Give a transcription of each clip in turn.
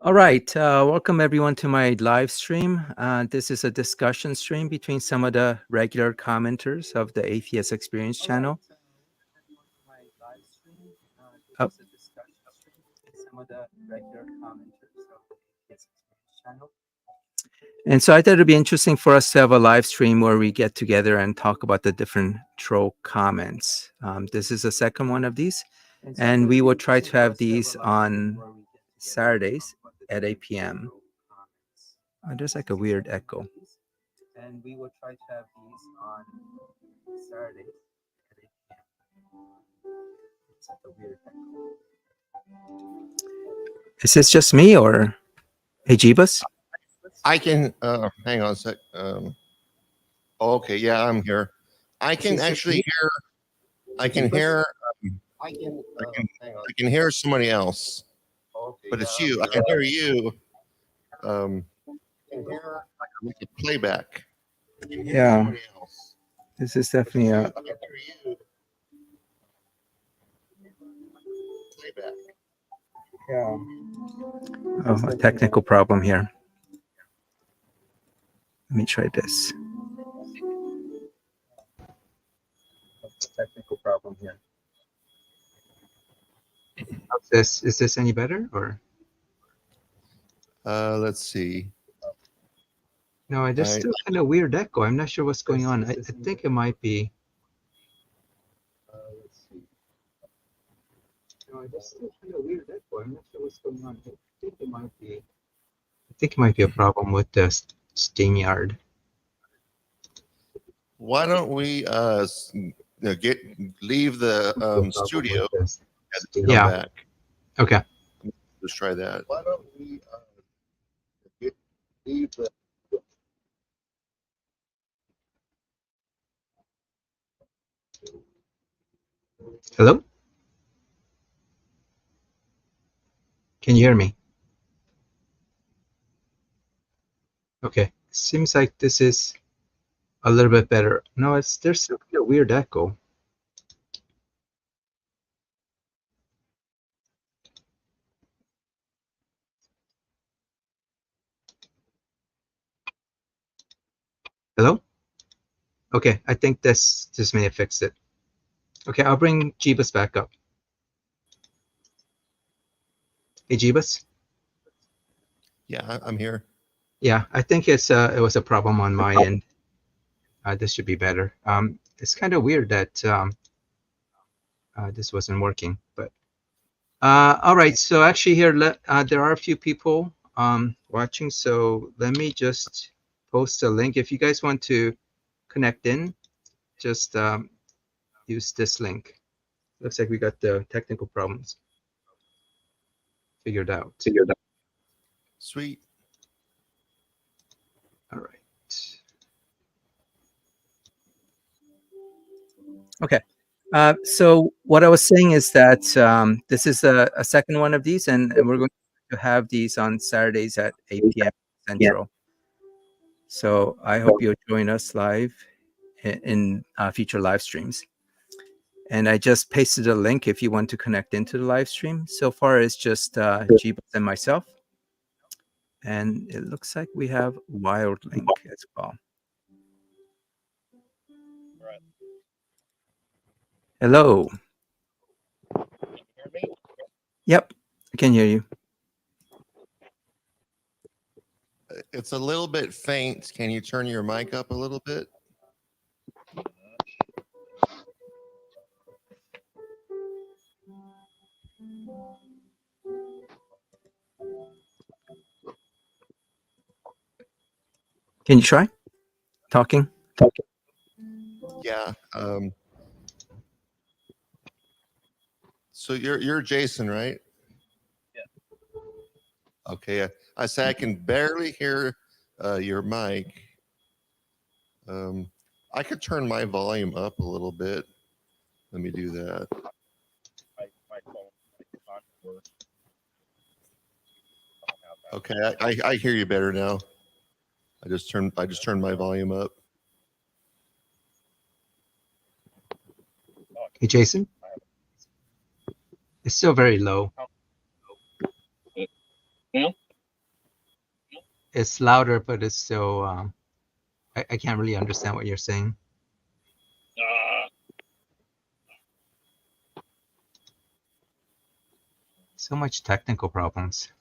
All right, welcome everyone to my live stream. This is a discussion stream between some of the regular commenters of the Atheist Experience channel. Oh. And so I thought it'd be interesting for us to have a live stream where we get together and talk about the different troll comments. This is the second one of these, and we will try to have these on Saturdays at 8 p.m. There's like a weird echo. And we will try to have these on Saturdays at 8 p.m. It's like a weird echo. Is this just me or hey Jeebus? I can hang on a sec. Okay, yeah, I'm here. I can actually hear. I can hear. I can hear somebody else, but it's you. I can hear you. Like a playback. Yeah, this is definitely a playback. Yeah. Oh, a technical problem here. Let me try this. Technical problem here. Is this any better or? Let's see. No, there's still kind of weird echo. I'm not sure what's going on. I think it might be. Let's see. No, there's still kind of weird echo. I'm not sure what's going on. I think it might be. I think it might be a problem with the StreamYard. Why don't we leave the studio and come back? Okay. Let's try that. Why don't we leave the Hello? Can you hear me? Okay. Seems like this is a little bit better. No, there's still a weird echo. Hello? Okay, I think this may have fixed it. Okay, I'll bring Jeebus back up. Hey, Jeebus? Yeah, I'm here. Yeah, I think it was a problem on my end. This should be better. It's kind of weird that this wasn't working, but all right. So actually here, there are a few people watching. So let me just post a link. If you guys want to connect in, just use this link. Looks like we got the technical problems figured out. Sweet. All right. Okay. So what I was saying is that this is a second one of these, and we're going to have these on Saturdays at 8 p.m. Central. So I hope you'll join us live in future live streams. And I just pasted a link if you want to connect into the live stream. So far, it's just Jeebus and myself. And it looks like we have Wild Link as well. Right. Hello. Can you hear me? Yep, I can hear you. It's a little bit faint. Can you turn your mic up a little bit? Can you try talking? Yeah. So you're Jason, right? Yeah. Okay. I say I can barely hear your mic. I could turn my volume up a little bit. Let me do that. Okay, I hear you better now. I just turned my volume up. Hey, Jason. It's still very low. Yeah. it's louder, but it's still I can't really understand what you're saying. So much technical problems.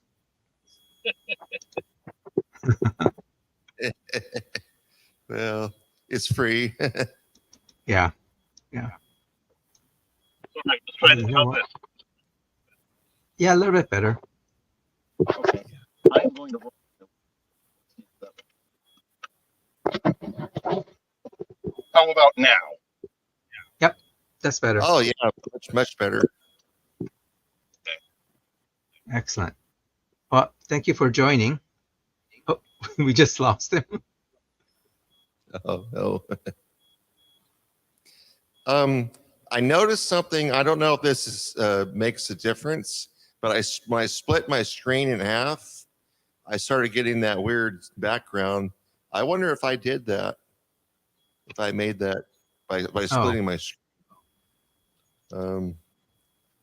Well, it's free. Yeah, yeah. All right, let's try this. You know How's this? Yeah, a little bit better. Okay. I am going to roll. How about now? Yep, that's better. Oh yeah, much better. Excellent. Well, thank you for joining. Oh, we just lost him. Oh no. I noticed something. I don't know if this is, makes a difference, but when I split my screen in half, I started getting that weird background. I wonder if I did that, if I made that by splitting my screen.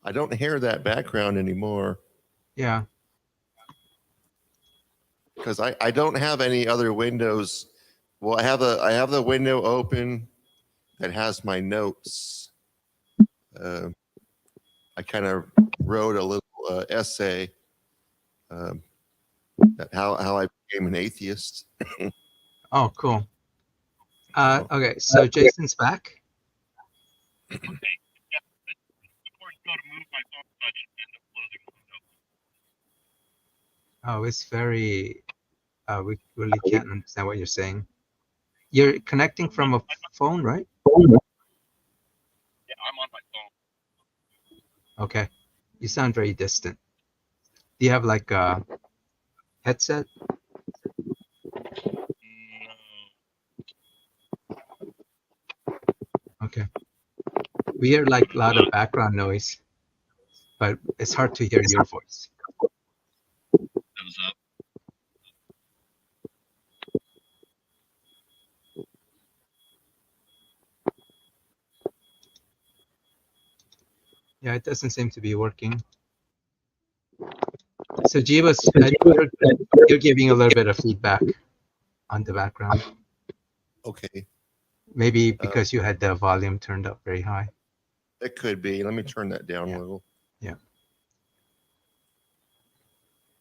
I don't hear that background anymore. Yeah. Because I don't have any other windows. Well, I have the window open that has my notes. I kind of wrote a little essay how I became an atheist. Oh, cool. Okay, so Jason's back. Okay. Yeah. Before you go to move my phone, I should end up closing the window. Oh, it's very. We really can't understand what you're saying. You're connecting from a phone, right? Yeah, I'm on my phone. Okay. You sound very distant. Do you have like a headset? Okay. We hear like a lot of background noise, but it's hard to hear your voice. Thumbs up. Yeah, it doesn't seem to be working. So Jeebus, you're giving a little bit of feedback on the background. Okay. Maybe because you had the volume turned up very high. It could be. Let me turn that down a little. Yeah.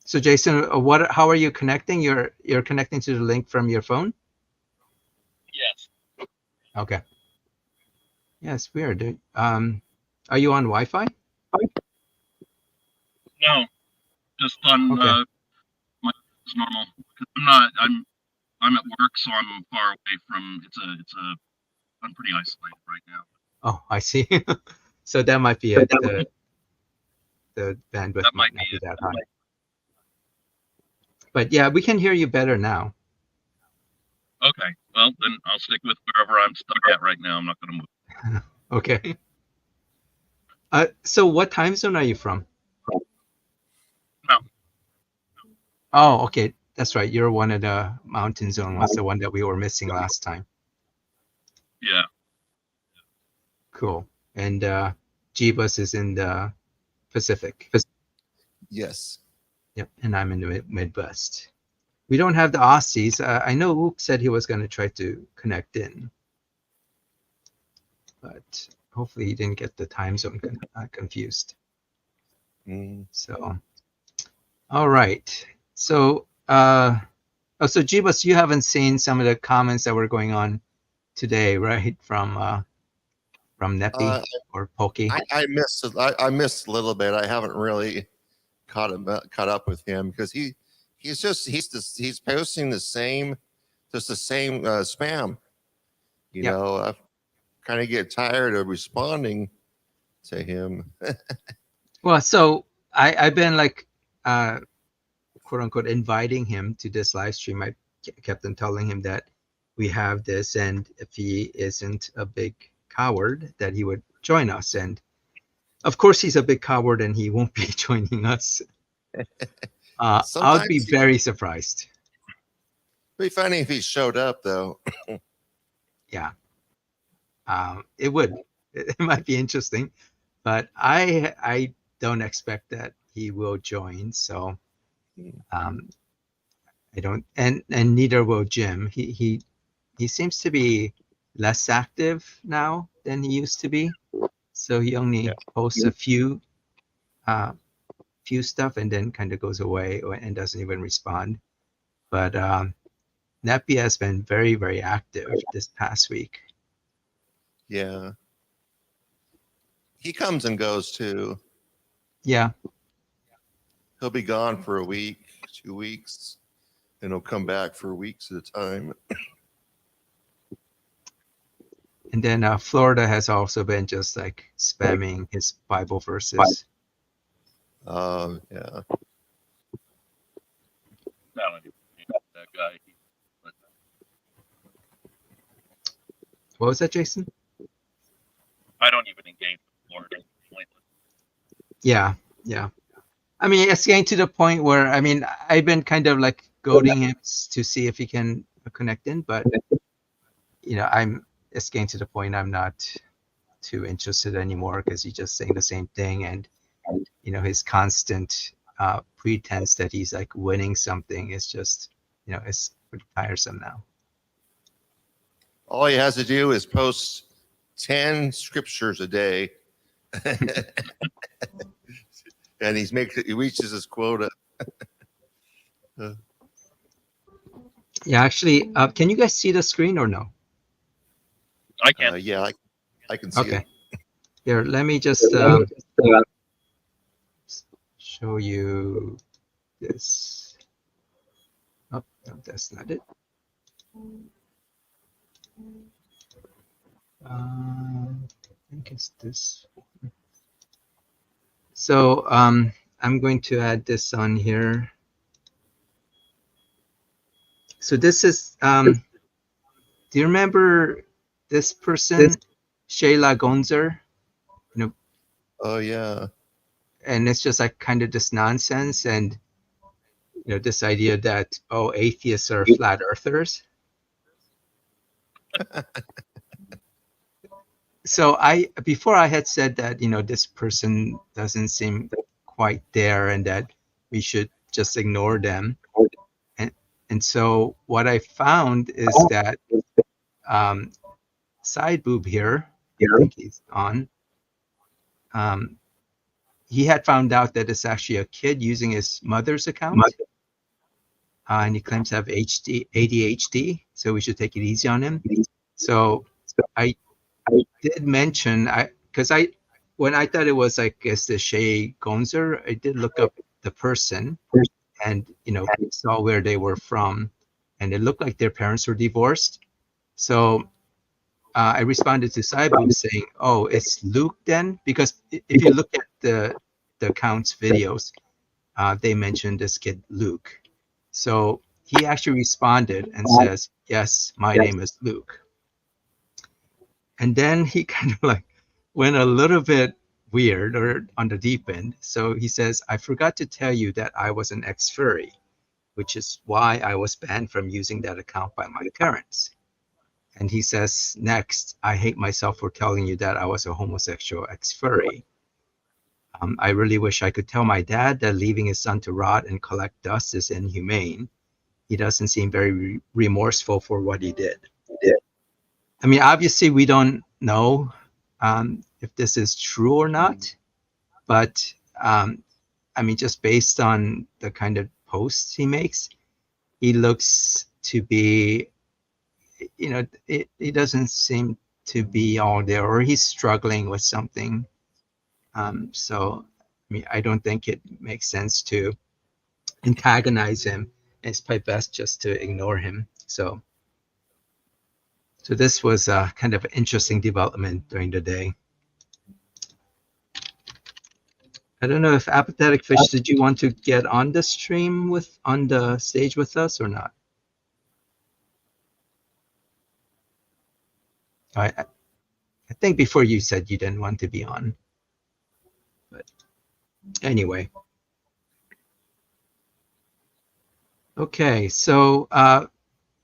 So Jason, how are you connecting? You're connecting to the link from your phone? Yes. Okay. Yeah, it's weird. Are you on Wi-Fi? No. Just on Okay. my it's normal. I'm at work, so I'm far away from. I'm pretty isolated right now. Oh, I see. So that might be it. The bandwidth That might not be that high. But yeah, we can hear you better now. Okay. Well, then I'll stick with wherever I'm stuck at right now. I'm not going to move. Okay. So what time zone are you from? No. Oh, okay. That's right. You're one of the mountain zone was the one that we were missing last time. Yeah. Cool. And Jeebus is in the Pacific. Yes. Yep. And I'm in the Midwest. We don't have the Aussies. I know Ook said he was going to try to connect in, but hopefully he didn't get the time zone confused. So, all right. So, so Jeebus, you haven't seen some of the comments that were going on today, right? From Neppy or Pokey. I missed a little bit. I haven't really caught up with him because he's posting the same spam. You know, I kind of get tired of responding to him. Well, so I've been like quote unquote inviting him to this live stream. I kept on telling him that we have this, and if he isn't a big coward, that he would join us. And of course, he's a big coward, and he won't be joining us. I'll be very surprised. It'd be funny if he showed up, though. Yeah, it would. It might be interesting, but I don't expect that he will join. So I don't, and neither will Jim. He seems to be less active now than he used to be. So he only posts a few stuff and then kind of goes away and doesn't even respond. But Neppy has been very, very active this past week. Yeah. He comes and goes too. Yeah. He'll be gone for a week, 2 weeks, and he'll come back for weeks at a time. And then Florida has also been just like spamming his Bible verses. Yeah. That guy. What was that, Jason? I don't even engage with Florida. Yeah. I mean, it's getting to the point where, I mean, I've been kind of like goading him to see if he can connect in, but it's getting to the point I'm not too interested anymore because he's just saying the same thing, and his constant pretense that he's like winning something is just it's pretty tiresome now. All he has to do is post 10 scriptures a day. And he reaches his quota. Yeah, actually, can you guys see the screen or no? I can. Yeah, I can see it. Okay. Here, let me just show you this. Oh, no, that's not it. I think it's this. So I'm going to add this on here. So this is, do you remember this person, Shayla Gonzer? Oh, yeah. And it's just like kind of this nonsense and, this idea that, atheists are flat earthers. So before I had said that, this person doesn't seem quite there and that we should just ignore them. And so what I found is that Side Boob here, I think he's on, he had found out that it's actually a kid using his mother's account. And he claims to have ADHD, so we should take it easy on him. So I did mention, when I thought it was, I guess, the Shay Gonzer, I did look up the person and, saw where they were from. And it looked like their parents were divorced. So I responded to Saibu saying, oh, it's Luke then? Because if you look at the account's videos, they mentioned this kid, Luke. So he actually responded and says, yes, my name is Luke. And then he kind of like went a little bit weird or on the deep end. So he says, I forgot to tell you that I was an ex-furry, which is why I was banned from using that account by my parents. And he says, next, I hate myself for telling you that I was a homosexual ex-furry. I really wish I could tell my dad that leaving his son to rot and collect dust is inhumane. He doesn't seem very remorseful for what he did. I mean, obviously, we don't know if this is true or not. But, I mean, just based on the kind of posts he makes, he looks to be, it doesn't seem to be all there, or he's struggling with something. So, I mean, I don't think it makes sense to antagonize him. It's probably best just to ignore him. So this was a kind of interesting development during the day. I don't know if Apathetic Fish, did you want to get on the stream on the stage with us or not? I think before you said you didn't want to be on. But anyway. Okay, so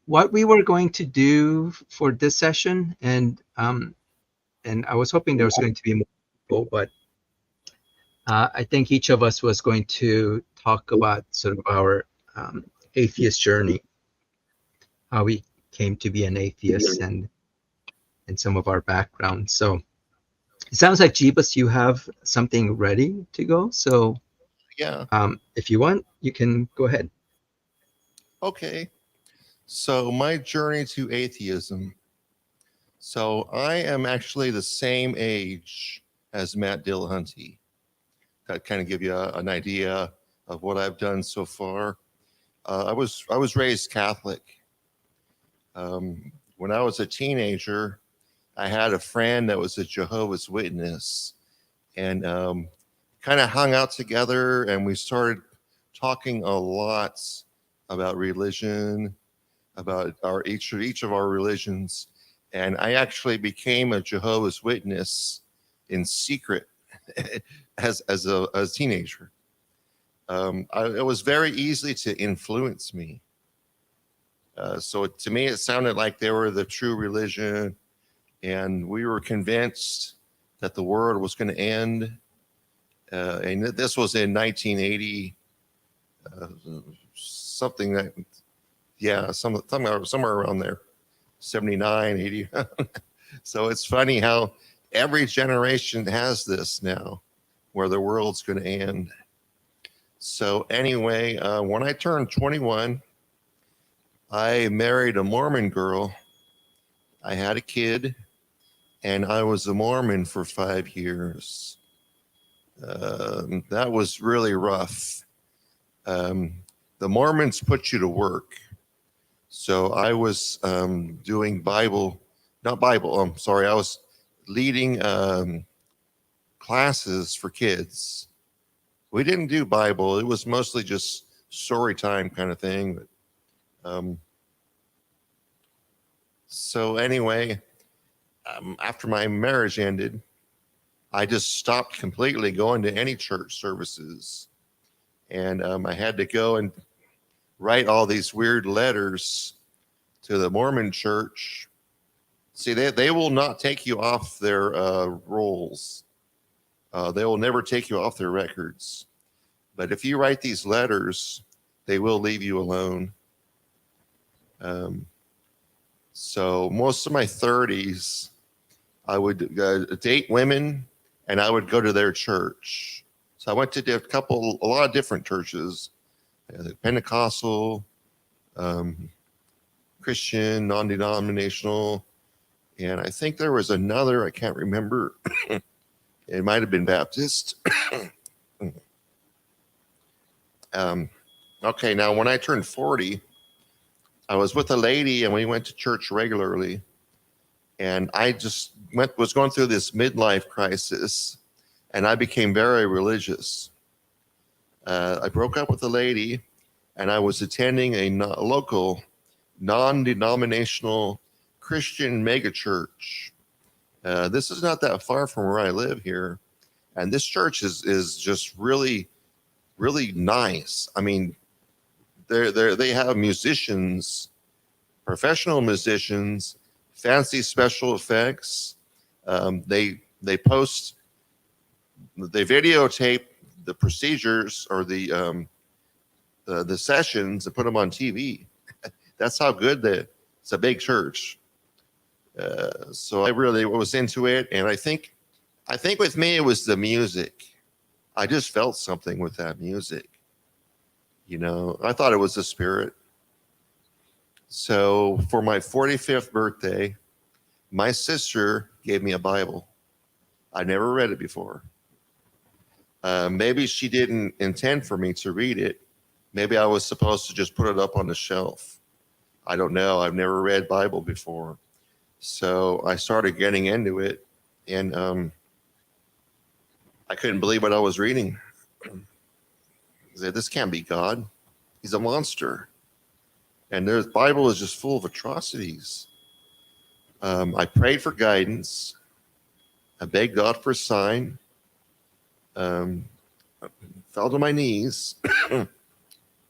what we were going to do for this session, and I was hoping there was going to be more people, but I think each of us was going to talk about sort of our atheist journey, how we came to be an atheist, and some of our background. So it sounds like, Jeebus, you have something ready to go. So Yeah. if you want, you can go ahead. Okay. So my journey to atheism. So I am actually the same age as Matt Dillahunty. That kind of give you an idea of what I've done so far. I was raised Catholic. When I was a teenager, I had a friend that was a Jehovah's Witness, and kind of hung out together, and we started talking a lot about religion, about each of our religions, and I actually became a Jehovah's Witness in secret as a teenager. It was very easy to influence me. So to me, it sounded like they were the true religion, and we were convinced that the world was going to end. And this was in 1980, something that, yeah, somewhere around there, 79, 80. So it's funny how every generation has this now, where the world's going to end. So anyway, when I turned 21, I married a Mormon girl. I had a kid, and I was a Mormon for 5 years. That was really rough. The Mormons put you to work. So I was doing I was leading classes for kids. We didn't do Bible. It was mostly just story time kind of thing. But, so anyway, after my marriage ended, I just stopped completely going to any church services. And I had to go and write all these weird letters to the Mormon church. See, they will not take you off their rolls. They will never take you off their records. But if you write these letters, they will leave you alone. So most of my 30s, I would date women, and I would go to their church. So I went to a lot of different churches, Pentecostal, Christian, non-denominational, and I think there was another, I can't remember. It might have been Baptist. Okay, now when I turned 40, I was with a lady, and we went to church regularly. And I just was going through this midlife crisis, and I became very religious. I broke up with a lady, and I was attending a local non-denominational Christian megachurch. This is not that far from where I live here. And this church is just really, really nice. I mean, they have musicians, professional musicians, fancy special effects. They videotape the procedures or the sessions and put them on TV. That's how good it's a big church. So I really was into it, and I think with me it was the music. I just felt something with that music. You know, I thought it was the spirit. So for my 45th birthday, my sister gave me a Bible. I never read it before. Maybe she didn't intend for me to read it. Maybe I was supposed to just put it up on the shelf. I don't know. I've never read Bible before. So I started getting into it, and I couldn't believe what I was reading. I said, this can't be God. He's a monster. And the Bible is just full of atrocities. I prayed for guidance. I begged God for a sign. I fell to my knees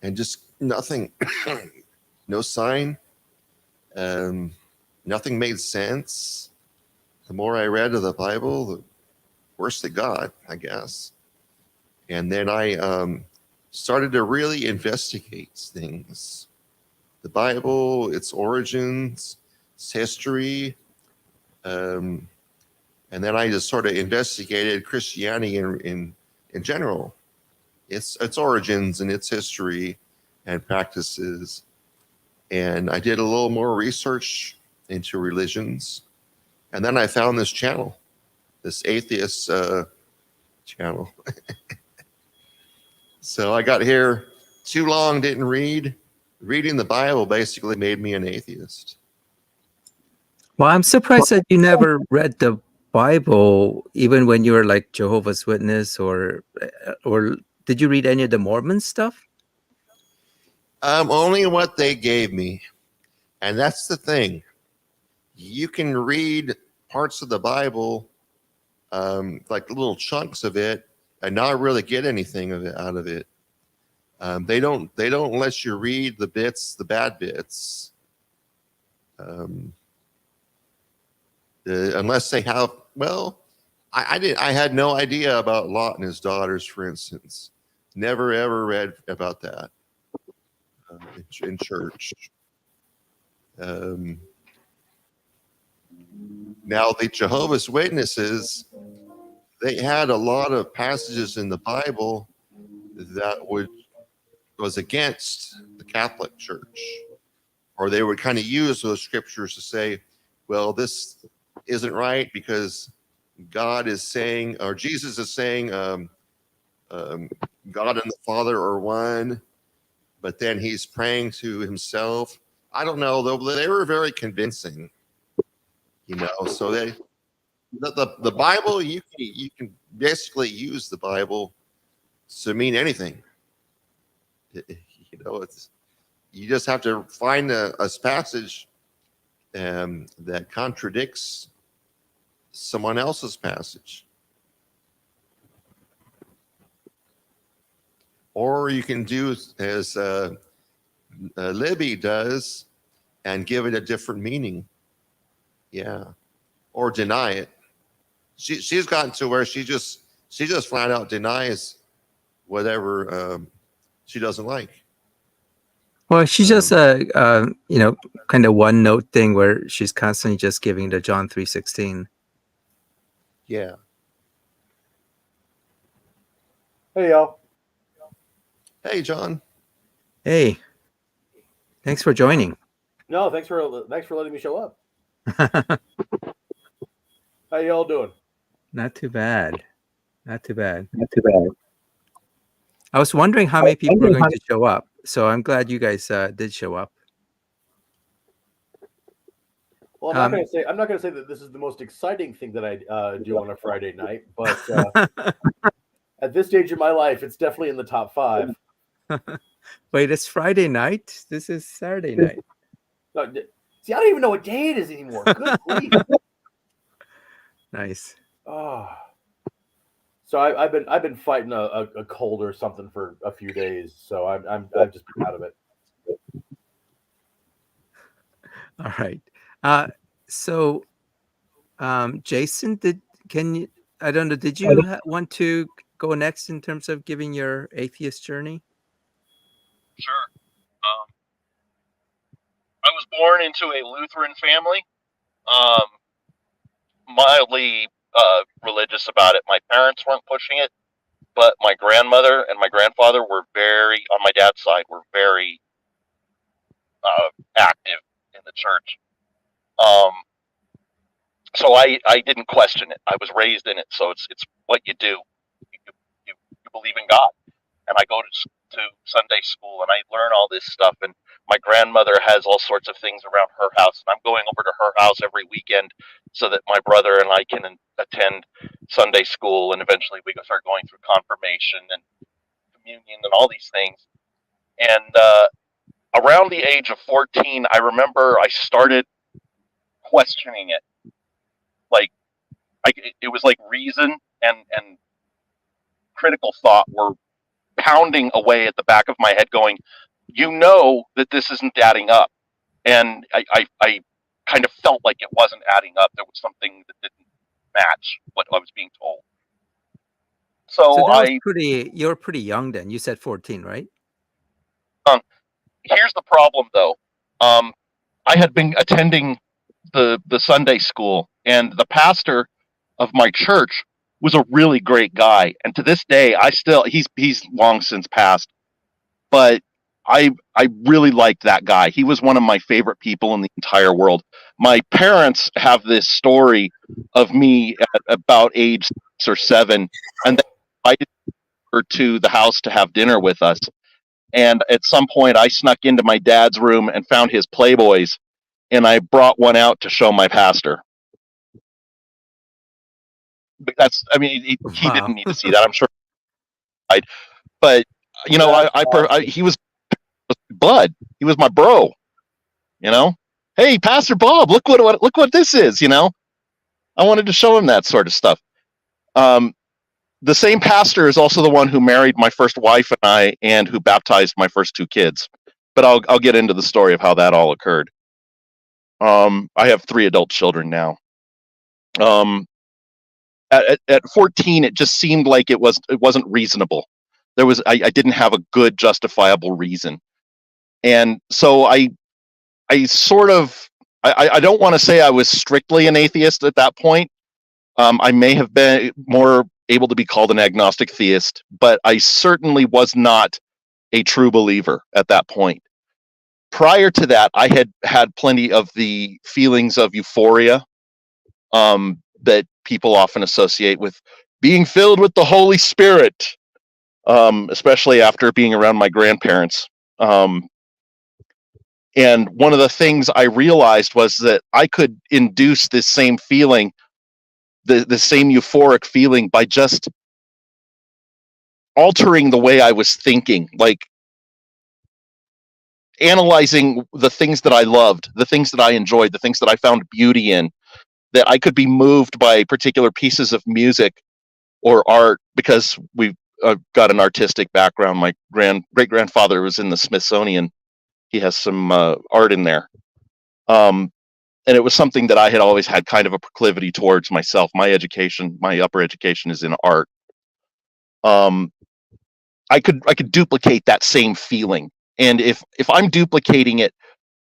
and just nothing, no sign. Nothing made sense. The more I read of the Bible, the worse it got, I guess. And then I started to really investigate things. The Bible, its origins, its history. And then I just sort of investigated Christianity in general, its origins and its history and practices. And I did a little more research into religions. And then I found this channel, this atheist channel. So I got here too long, didn't read. Reading the Bible basically made me an atheist. Well, I'm surprised that you never read the Bible, even when you were like Jehovah's Witness, or did you read any of the Mormon stuff? Only what they gave me. And that's the thing. You can read parts of the Bible, like little chunks of it, and not really get anything of it out of it. They don't let you read the bits, the bad bits, unless they have. Well, I had no idea about Lot and his daughters, for instance. Never ever read about that in church. Now the Jehovah's Witnesses, they had a lot of passages in the Bible that was against the Catholic Church, or they would kind of use those scriptures to say, well, this isn't right because God is saying, or Jesus is saying, God and the Father are one, but then he's praying to himself. I don't know, though. They were very convincing, So the Bible, you can basically use the Bible to mean anything. You just have to find a passage that contradicts someone else's passage. Or you can do as Libby does and give it a different meaning. Yeah. Or deny it. She's gotten to where she just flat out denies whatever she doesn't like. Well, she's just a kind of one note thing where she's constantly just giving the John 3:16. Yeah. Hey, y'all. Hey, John. Hey, thanks for joining. No, thanks for letting me show up. How y'all doing? Not too bad. Not too bad. I was wondering how many people were going to show up, so I'm glad you guys did show up. Well, I'm not gonna say that this is the most exciting thing that I do on a Friday night, but at this stage in my life, it's definitely in the top 5. Wait, it's Friday night? This is Saturday night. No, see, I don't even know what day it is anymore. Good grief. Nice. Oh. So I've been fighting a cold or something for a few days, so I'm just out of it. All right. So, Jason, I don't know, did you want to go next in terms of giving your atheist journey? Sure. I was born into a Lutheran family, mildly religious about it. My parents weren't pushing it, but my grandmother and my grandfather were on my dad's side, were very active in the church. So I didn't question it. I was raised in it, so it's what you do. You believe in God, and I go to Sunday school and I learn all this stuff. And my grandmother has all sorts of things around her house, and I'm going over to her house every weekend so that my brother and I can attend Sunday school, and eventually we start going through confirmation and communion and all these things. And around the age of 14, I remember I started questioning it. Like, it was like reason and critical thought were pounding away at the back of my head going, that this isn't adding up. And I kind of felt like it wasn't adding up. There was something that didn't match what I was being told. So that was I you're pretty young then. You said 14, right? Here's the problem though. I had been attending the Sunday school, and the pastor of my church was a really great guy. And to this day, he's long since passed, but I really liked that guy. He was one of my favorite people in the entire world. My parents have this story of me at about age 6 or 7, and they invited her to the house to have dinner with us. And at some point, I snuck into my dad's room and found his Playboys, and I brought one out to show my pastor. But he Wow. didn't need to see that, I'm sure. But he was bud. He was my bro. Hey, Pastor Bob, look what this is. I wanted to show him that sort of stuff. The same pastor is also the one who married my first wife and I, and who baptized my first 2 kids. But I'll get into the story of how that all occurred. I have 3 adult children now. At 14, it just seemed like it wasn't reasonable. I didn't have a good justifiable reason, and so I don't want to say I was strictly an atheist at that point. I may have been more able to be called an agnostic theist, but I certainly was not a true believer at that point. Prior to that, I had plenty of the feelings of euphoria that people often associate with being filled with the Holy Spirit, especially after being around my grandparents. And one of the things I realized was that I could induce this same feeling, the same euphoric feeling, by just altering the way I was thinking, like analyzing the things that I loved, the things that I enjoyed, the things that I found beauty in, that I could be moved by particular pieces of music or art, because we've got an artistic background. My great-grandfather was in the Smithsonian. He has some art in there. And it was something that I had always had kind of a proclivity towards myself. My upper education is in art. I could duplicate that same feeling. And if I'm duplicating it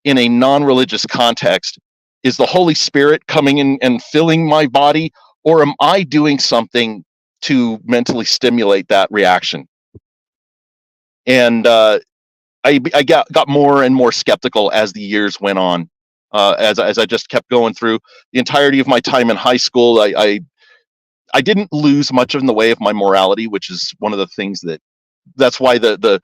in a non-religious context, is the Holy Spirit coming in and filling my body, or am I doing something to mentally stimulate that reaction? And I got more and more skeptical as the years went on. As I just kept going through the entirety of my time in high school, I didn't lose much in the way of my morality, which is one of the things that's why the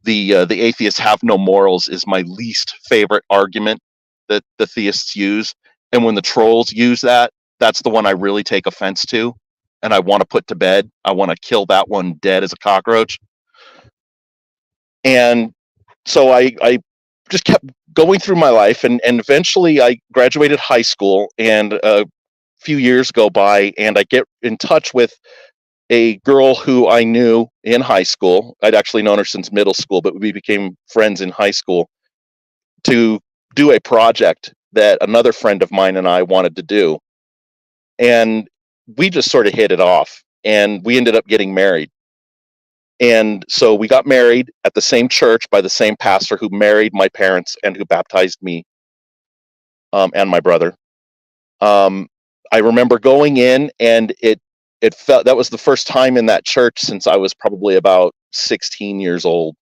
atheists have no morals is my least favorite argument that the theists use. And when the trolls use that, that's the one I really take offense to, and I want to put to bed. I want to kill that one dead as a cockroach. And so I just kept going through my life, and eventually I graduated high school, and a few years go by, and I get in touch with a girl who I knew in high school. I'd actually known her since middle school, but we became friends in high school to do a project that another friend of mine and I wanted to do. And we just sort of hit it off, and we ended up getting married. And so we got married at the same church by the same pastor who married my parents and who baptized me and my brother. I remember going in, and it felt that was the first time in that church since I was probably about 16 years old.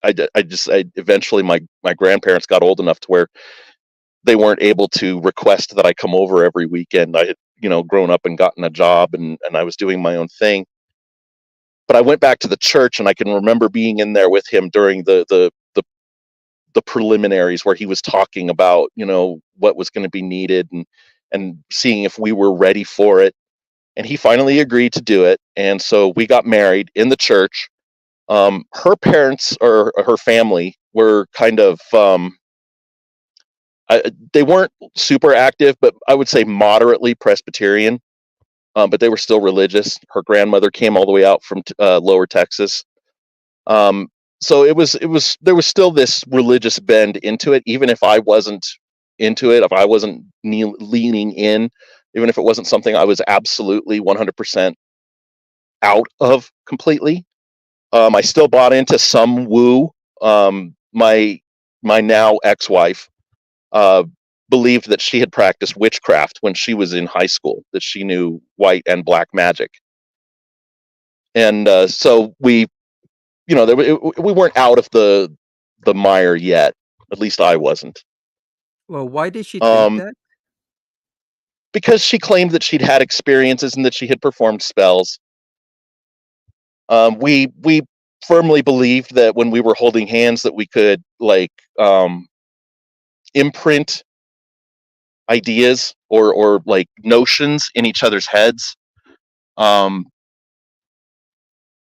Eventually my grandparents got old enough to where they weren't able to request that I come over every weekend. I had, grown up and gotten a job, and I was doing my own thing. But I went back to the church, and I can remember being in there with him during the preliminaries, where he was talking about, what was going to be needed, and seeing if we were ready for it. And he finally agreed to do it. And so we got married in the church. Her parents, or her family, were kind of, they weren't super active, but I would say moderately Presbyterian. But they were still religious. Her grandmother came all the way out from Lower Texas. So there was still this religious bend into it, even if I wasn't into it, if I wasn't leaning in, even if it wasn't something I was absolutely 100% out of completely. I still bought into some woo. My now ex-wife believed that she had practiced witchcraft when she was in high school, that she knew white and black magic. And so we, you know, we weren't out of the mire yet. At least I wasn't. Well, why did she think that? Because she claimed that she'd had experiences and that she had performed spells. We firmly believed that when we were holding hands that we could like imprint ideas or like notions in each other's heads.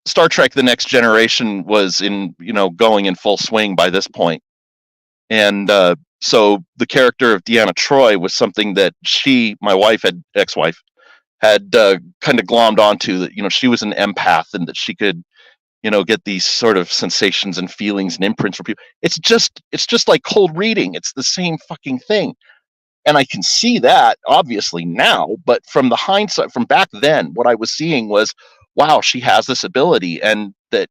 Star Trek: The Next Generation was going in full swing by this point, and so the character of Deanna Troi was something that my ex-wife, had kind of glommed onto, that she was an empath and that she could get these sort of sensations and feelings and imprints from people. It's just like cold reading. It's the same fucking thing. And I can see that obviously now, but from the hindsight, from back then, what I was seeing was, wow, she has this ability, and that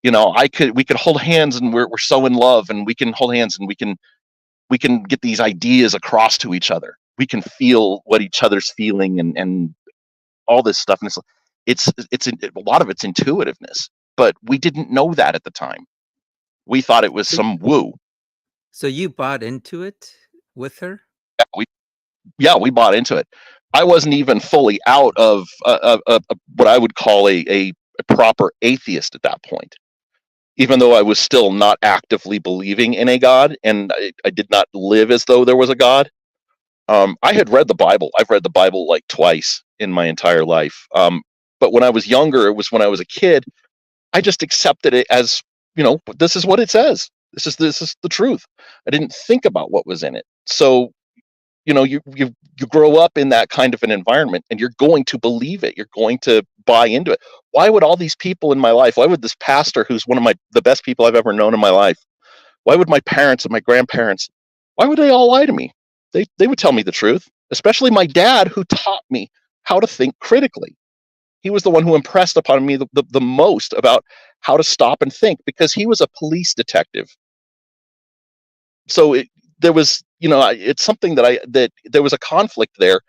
we could hold hands and we're so in love, and we can hold hands and we can get these ideas across to each other. We can feel what each other's feeling and all this stuff. And it's a lot of it's intuitiveness, but we didn't know that at the time. We thought it was some woo. So you bought into it with her? We bought into it. I wasn't even fully out of what I would call a proper atheist at that point, even though I was still not actively believing in a God, and I did not live as though there was a God. I had read the Bible. I've read the Bible like twice in my entire life. But when I was younger, it was when I was a kid, I just accepted it as, this is what it says. This is the truth. I didn't think about what was in it. So, you grow up in that kind of an environment, and you're going to believe it. You're going to buy into it. Why would all these people in my life, why would this pastor, who's one of the best people I've ever known in my life, why would my parents and my grandparents, why would they all lie to me? They would tell me the truth, especially my dad, who taught me how to think critically. He was the one who impressed upon me the most about how to stop and think, because he was a police detective. So there was, it's something that there was a conflict there.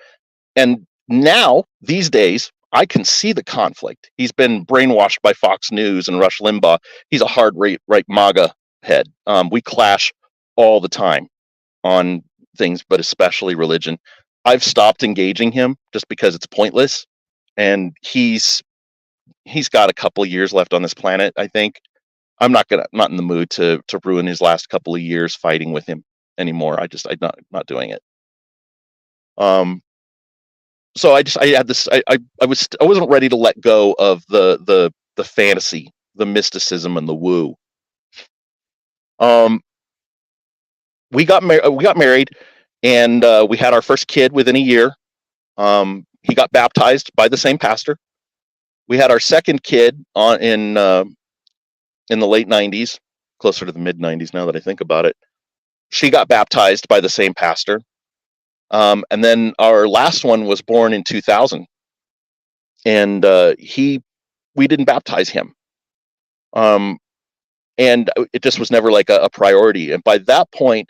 And now, these days, I can see the conflict. He's been brainwashed by Fox News and Rush Limbaugh. He's a hard right MAGA head. We clash all the time on things, but especially religion. I've stopped engaging him just because it's pointless. And he's got a couple of years left on this planet, I think. I'm not in the mood to ruin his last couple of years fighting with him anymore. I'm not doing it. So I had this. I wasn't ready to let go of the fantasy, the mysticism, and the woo. We got married, and we had our first kid within a year. He got baptized by the same pastor. We had our second kid in the late 90s, closer to the mid 90s now that I think about it. She got baptized by the same pastor. And then our last one was born in 2000. And we didn't baptize him. And it just was never like a priority. And by that point,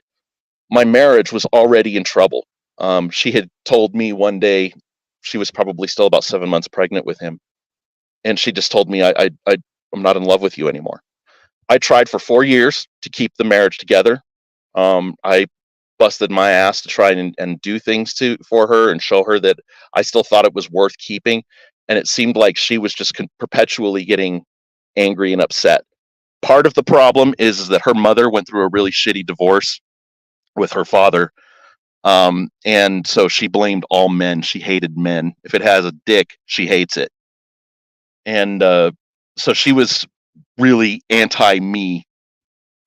my marriage was already in trouble. She had told me one day, she was probably still about 7 months pregnant with him. And she just told me, I'm not in love with you anymore. I tried for 4 years to keep the marriage together. I busted my ass to try and do things for her and show her that I still thought it was worth keeping. And it seemed like she was just perpetually getting angry and upset. Part of the problem is that her mother went through a really shitty divorce with her father. And so she blamed all men. She hated men. If it has a dick, she hates it. And so she was really anti-me.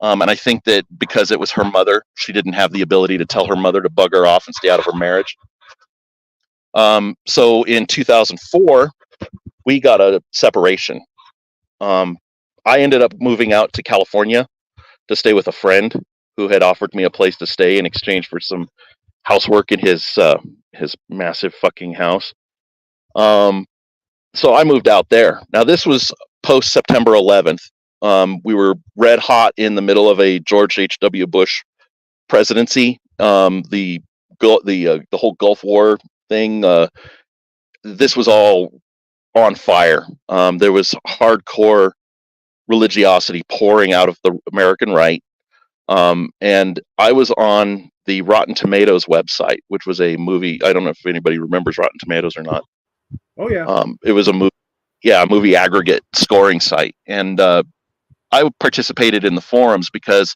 And I think that because it was her mother, she didn't have the ability to tell her mother to bug her off and stay out of her marriage. So in 2004, we got a separation. I ended up moving out to California to stay with a friend who had offered me a place to stay in exchange for some housework in his massive fucking house. so I moved out there. Now this was post September 11th. We were red hot in the middle of a George H.W. Bush presidency. The whole Gulf War thing. This was all on fire. There was hardcore religiosity pouring out of the American right. And I was on the Rotten Tomatoes website, which was a movie. I don't know if anybody remembers Rotten Tomatoes or not. Oh yeah. It was a movie aggregate scoring site, and I participated in the forums because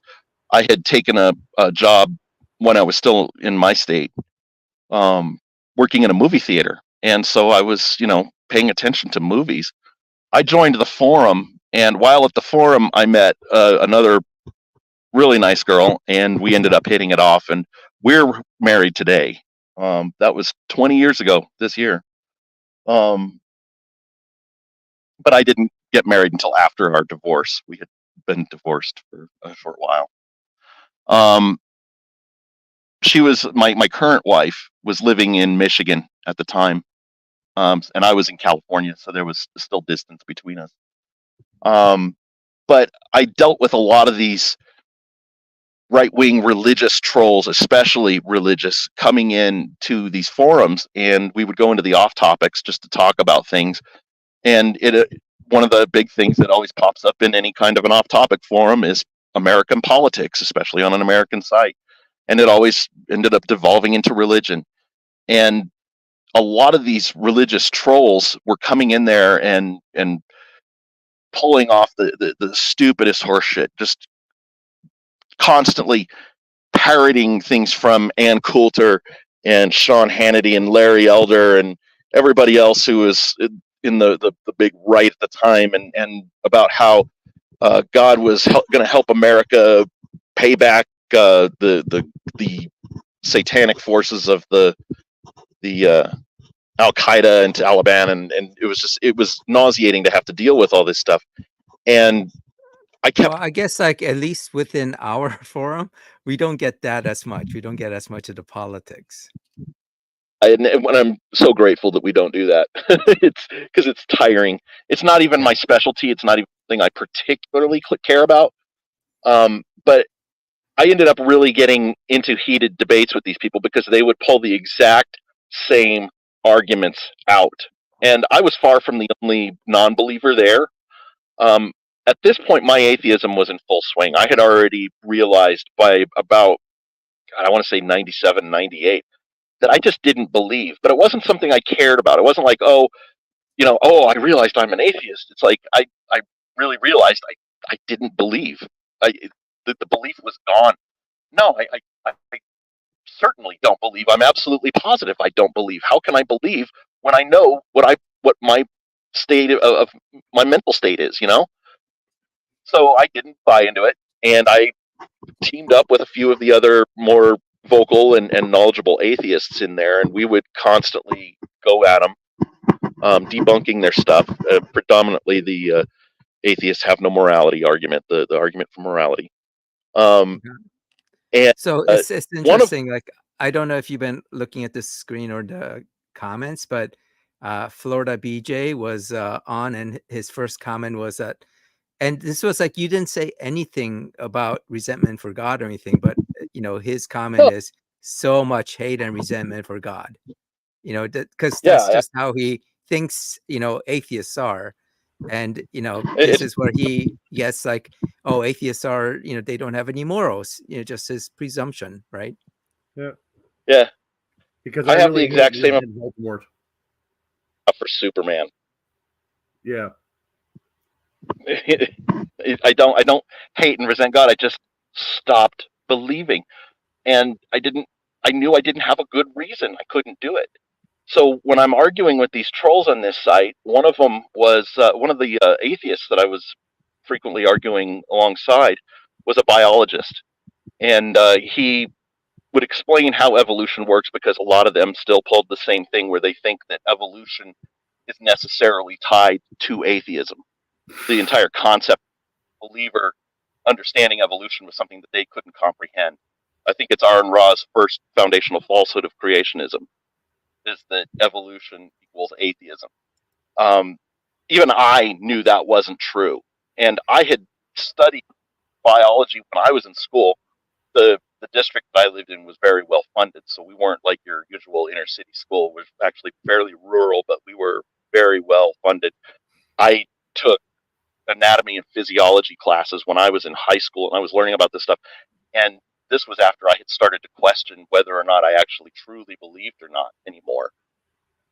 I had taken a job when I was still in my state, working in a movie theater, and so I was, paying attention to movies. I joined the forum, and while at the forum, I met another really nice girl, and we ended up hitting it off, and we're married today. That was 20 years ago this year. But I didn't get married until after our divorce. We had been divorced for a short while. She was my current wife was living in Michigan at the time, and I was in California, so there was still distance between us. But I dealt with a lot of these right-wing religious trolls, especially religious, coming in to these forums, and we would go into the off topics just to talk about things. And one of the big things that always pops up in any kind of an off-topic forum is American politics, especially on an American site. And it always ended up devolving into religion. And a lot of these religious trolls were coming in there and pulling off the stupidest horseshit, just constantly parroting things from Ann Coulter and Sean Hannity and Larry Elder and everybody else who was in the big right at the time, and about how God was going to help America pay back the satanic forces of the Al Qaeda and Taliban, and it was nauseating to have to deal with all this stuff. And I guess like at least within our forum, we don't get that as much. We don't get as much of the politics. And I'm so grateful that we don't do that. It's because it's tiring. It's not even my specialty. It's not even something I particularly care about. But I ended up really getting into heated debates with these people because they would pull the exact same arguments out. And I was far from the only non-believer there. At this point, my atheism was in full swing. I had already realized by about, I want to say 97, 98, that I just didn't believe. But it wasn't something I cared about. It wasn't like, I realized I'm an atheist. It's like I really realized I didn't believe. The belief was gone. No, I certainly don't believe. I'm absolutely positive I don't believe. How can I believe when I know what my state of my mental state is, So I didn't buy into it, and I teamed up with a few of the other more vocal and knowledgeable atheists in there, and we would constantly go at them, debunking their stuff. Predominantly the atheists have no morality argument, the argument for morality. And so it's interesting. Like, I don't know if you've been looking at the screen or the comments, but Florida BJ was on, and his first comment was that, and this was like, you didn't say anything about resentment for God or anything, but his comment is so much hate and resentment for God, because that's just how he thinks, atheists are. And, this is where he gets like, oh, atheists are, they don't have any morals, just his presumption, right? Yeah. Yeah. Because I have the exact same for Superman. Yeah. I don't hate and resent God. I just stopped believing, and I knew I didn't have a good reason. I couldn't do it. So when I'm arguing with these trolls on this site, one of them was one of the atheists that I was frequently arguing alongside was a biologist, and he would explain how evolution works, because a lot of them still pulled the same thing where they think that evolution is necessarily tied to atheism. The entire concept of believer understanding evolution was something that they couldn't comprehend. I think it's Aaron Ra's first foundational falsehood of creationism, is that evolution equals atheism. Even I knew that wasn't true. And I had studied biology when I was in school. The district that I lived in was very well funded, so we weren't like your usual inner city school. It was actually fairly rural, but we were very well funded. I took anatomy and physiology classes when I was in high school, and I was learning about this stuff. And this was after I had started to question whether or not I actually truly believed or not anymore.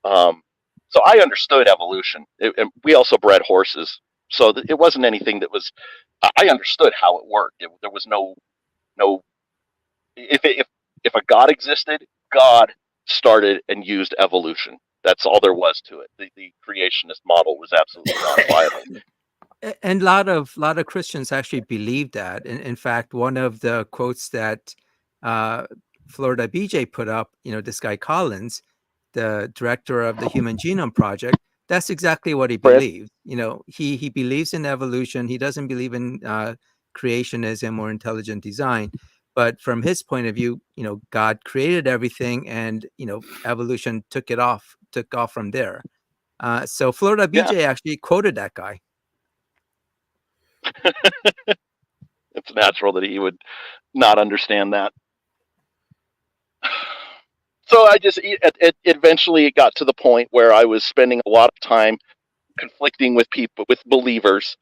So I understood evolution. And we also bred horses, so it wasn't anything that was. I understood how it worked. There was no. If a God existed, God started and used evolution. That's all there was to it. The creationist model was absolutely not viable. And a lot of Christians actually believe that. In fact, one of the quotes that Florida BJ put up, this guy Collins, the director of the Human Genome Project, that's exactly what he believes. He believes in evolution. He doesn't believe in creationism or intelligent design. But from his point of view, God created everything, and evolution took off from there. So Florida BJ actually quoted that guy. It's natural that he would not understand that. So eventually it got to the point where I was spending a lot of time conflicting with believers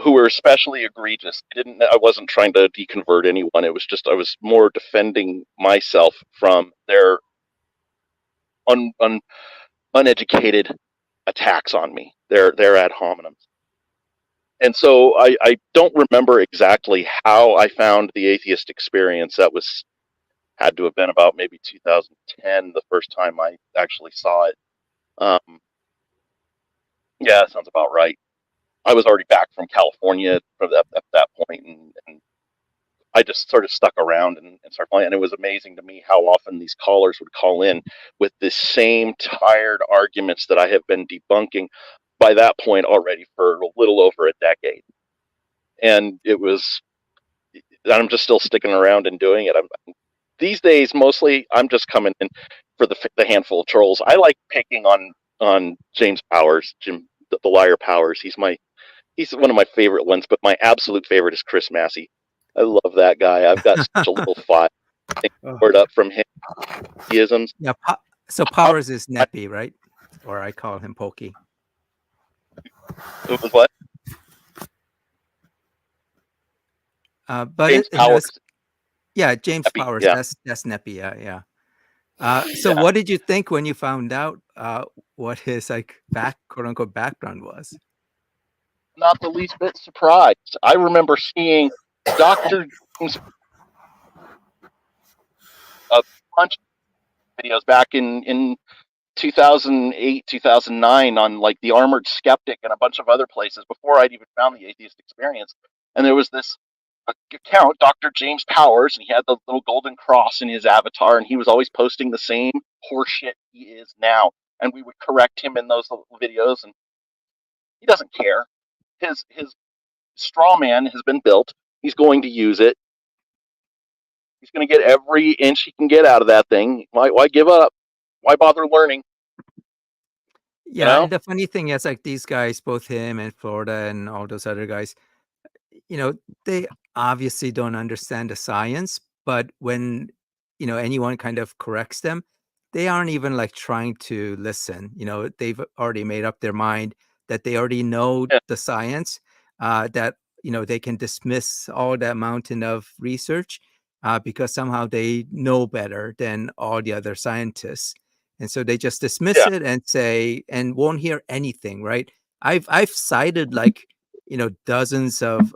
who were especially egregious. I wasn't trying to deconvert anyone. It was just I was more defending myself from their uneducated attacks on me. Their ad hominems. And so I don't remember exactly how I found the Atheist Experience. That had to have been about maybe 2010, the first time I actually saw it. Yeah, that sounds about right. I was already back from California at that point, and I just sort of stuck around and started playing. And it was amazing to me how often these callers would call in with the same tired arguments that I have been debunking by that point already for a little over a decade. And I'm just still sticking around and doing it. These days, mostly, I'm just coming in for the handful of trolls. I like picking on James Powers, the liar Powers. He's one of my favorite ones, but my absolute favorite is Chris Massey. I love that guy. I've got such a little file poured up from him. Isms. Yeah. So Powers is Neppy, right? Or I call him Pokey. It was what? But James Powers. James Neppy, Powers. yeah. That's Neppy. Yeah. So what did you think when you found out what his quote unquote background was? Not the least bit surprised. I remember seeing Dr. James a bunch of videos back in 2008, 2009 on like the Armored Skeptic and a bunch of other places before I'd even found the Atheist Experience. And there was this account, Dr. James Powers, and he had the little golden cross in his avatar, and he was always posting the same horseshit he is now. And we would correct him in those little videos, and he doesn't care. His straw man has been built. He's going to use it. He's going to get every inch he can get out of that thing. Why give up? Why bother learning? Yeah, and the funny thing is, these guys, both him and Florida and all those other guys, they obviously don't understand the science, but when anyone kind of corrects them, they aren't even trying to listen. They've already made up their mind that they already know the science, that they can dismiss all that mountain of research because somehow they know better than all the other scientists. And so they just dismiss it and say, and won't hear anything, right? I've cited dozens of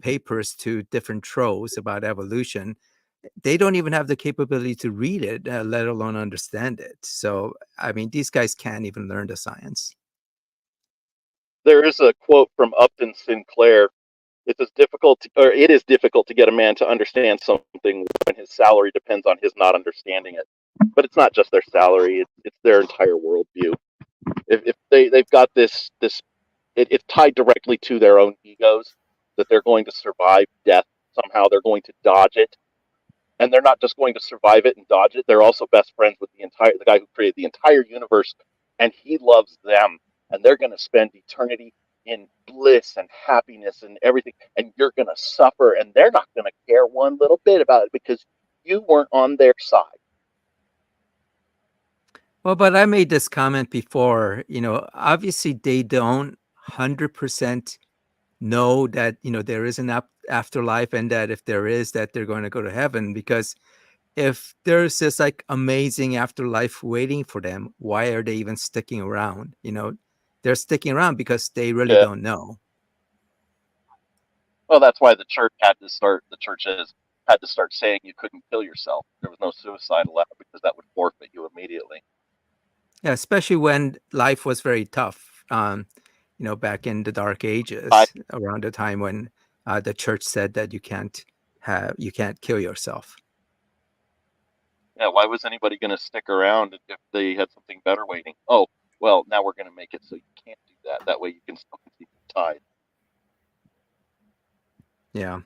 papers to different trolls about evolution. They don't even have the capability to read it, let alone understand it. So, I mean, these guys can't even learn the science. There is a quote from Upton Sinclair. It is difficult to get a man to understand something when his salary depends on his not understanding it. But it's not just their salary; it's their entire worldview. If they've got this, it's tied directly to their own egos that they're going to survive death somehow. They're going to dodge it, and they're not just going to survive it and dodge it. They're also best friends with the guy who created the entire universe and he loves them, and they're going to spend eternity in bliss and happiness and everything, and you're going to suffer, and they're not going to care one little bit about it because you weren't on their side. Well, but I made this comment before, obviously they don't 100% know that, there is an afterlife, and that if there is, that they're going to go to heaven, because if there's this like amazing afterlife waiting for them, why are they even sticking around? They're sticking around because they really don't know. Well, that's why the churches had to start saying you couldn't kill yourself. There was no suicide allowed because that would forfeit you immediately. Yeah, especially when life was very tough, back in the Dark Ages, around the time when the church said that you can't kill yourself. Yeah, why was anybody going to stick around if they had something better waiting? Oh, well, now we're going to make it so you can't do that. That way you can still keep the tide. Yeah.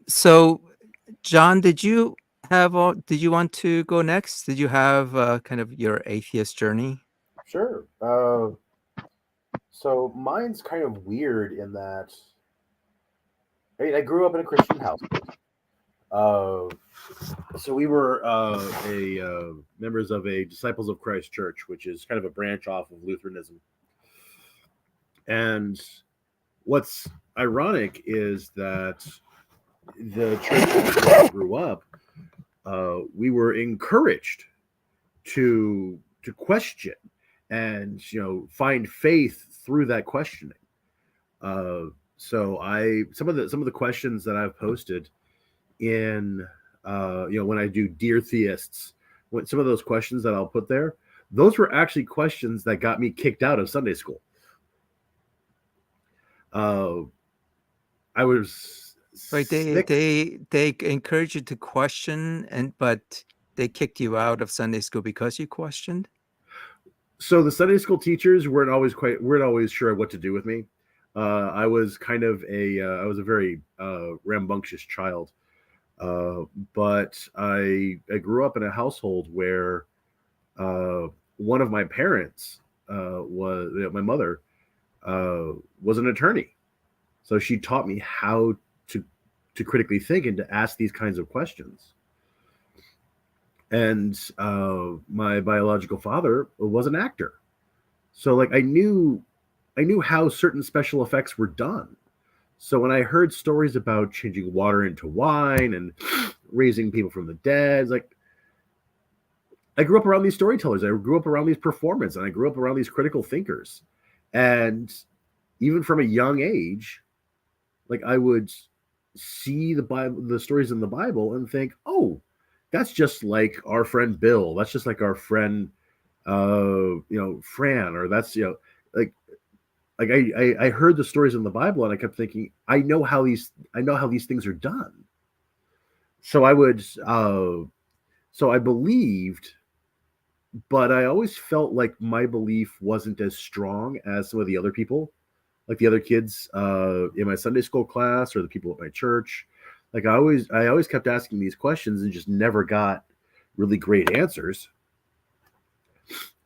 So, John, did you want to go next? Did you have kind of your atheist journey? Sure. So mine's kind of weird in that, I grew up in a Christian household. So we were members of a Disciples of Christ church, which is kind of a branch off of Lutheranism. And what's ironic is that the church where I grew up, we were encouraged to question and find faith through that questioning. So some of the questions that I've posted in when I do Dear Theists, some of those questions that I'll put there, those were actually questions that got me kicked out of Sunday school. I was right. They encourage you to question, but they kicked you out of Sunday school because you questioned. So the Sunday school teachers weren't always sure what to do with me. I was kind of I was a very rambunctious child, but I grew up in a household where one of my parents was my mother was an attorney, so she taught me how to critically think and to ask these kinds of questions. And my biological father was an actor, so like I knew how certain special effects were done. So when I heard stories about changing water into wine and raising people from the dead, like I grew up around these storytellers, I grew up around these performers, and I grew up around these critical thinkers. And even from a young age, like I would see the stories in the Bible and think, oh, that's just like our friend Bill. That's just like our friend, Fran, or that's, like I heard the stories in the Bible and I kept thinking, I know how these things are done. So I believed, but I always felt like my belief wasn't as strong as some of the other people, like the other kids in my Sunday school class or the people at my church. Like I always kept asking these questions and just never got really great answers.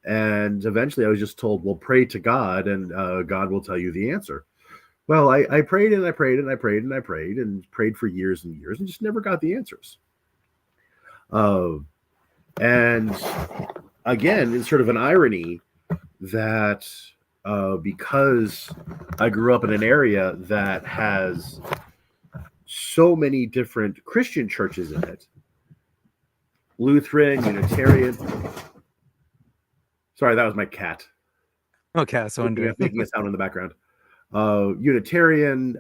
And eventually I was just told, well, pray to God and God will tell you the answer. Well, I prayed and I prayed and I prayed and I prayed and prayed for years and years and just never got the answers. And again, it's sort of an irony that because I grew up in an area that has so many different Christian churches in it, Lutheran, Unitarian. Sorry, that was my cat. Okay, so making a sound in the background. Unitarian,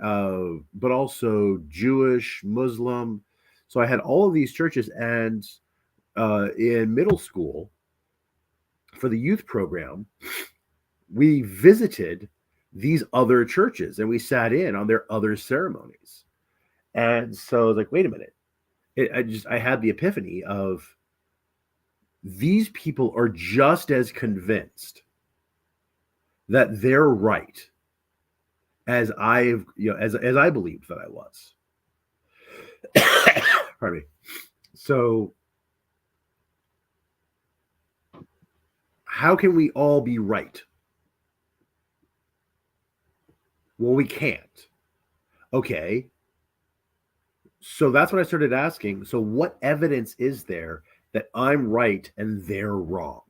but also Jewish, Muslim. So I had all of these churches, and in middle school, for the youth program, we visited these other churches and we sat in on their other ceremonies. And so I was like, wait a minute. I had the epiphany of these people are just as convinced that they're right as I believed that I was. Pardon me. So how can we all be right? Well, we can't. Okay. So that's when I started asking, so what evidence is there that I'm right and they're wrong?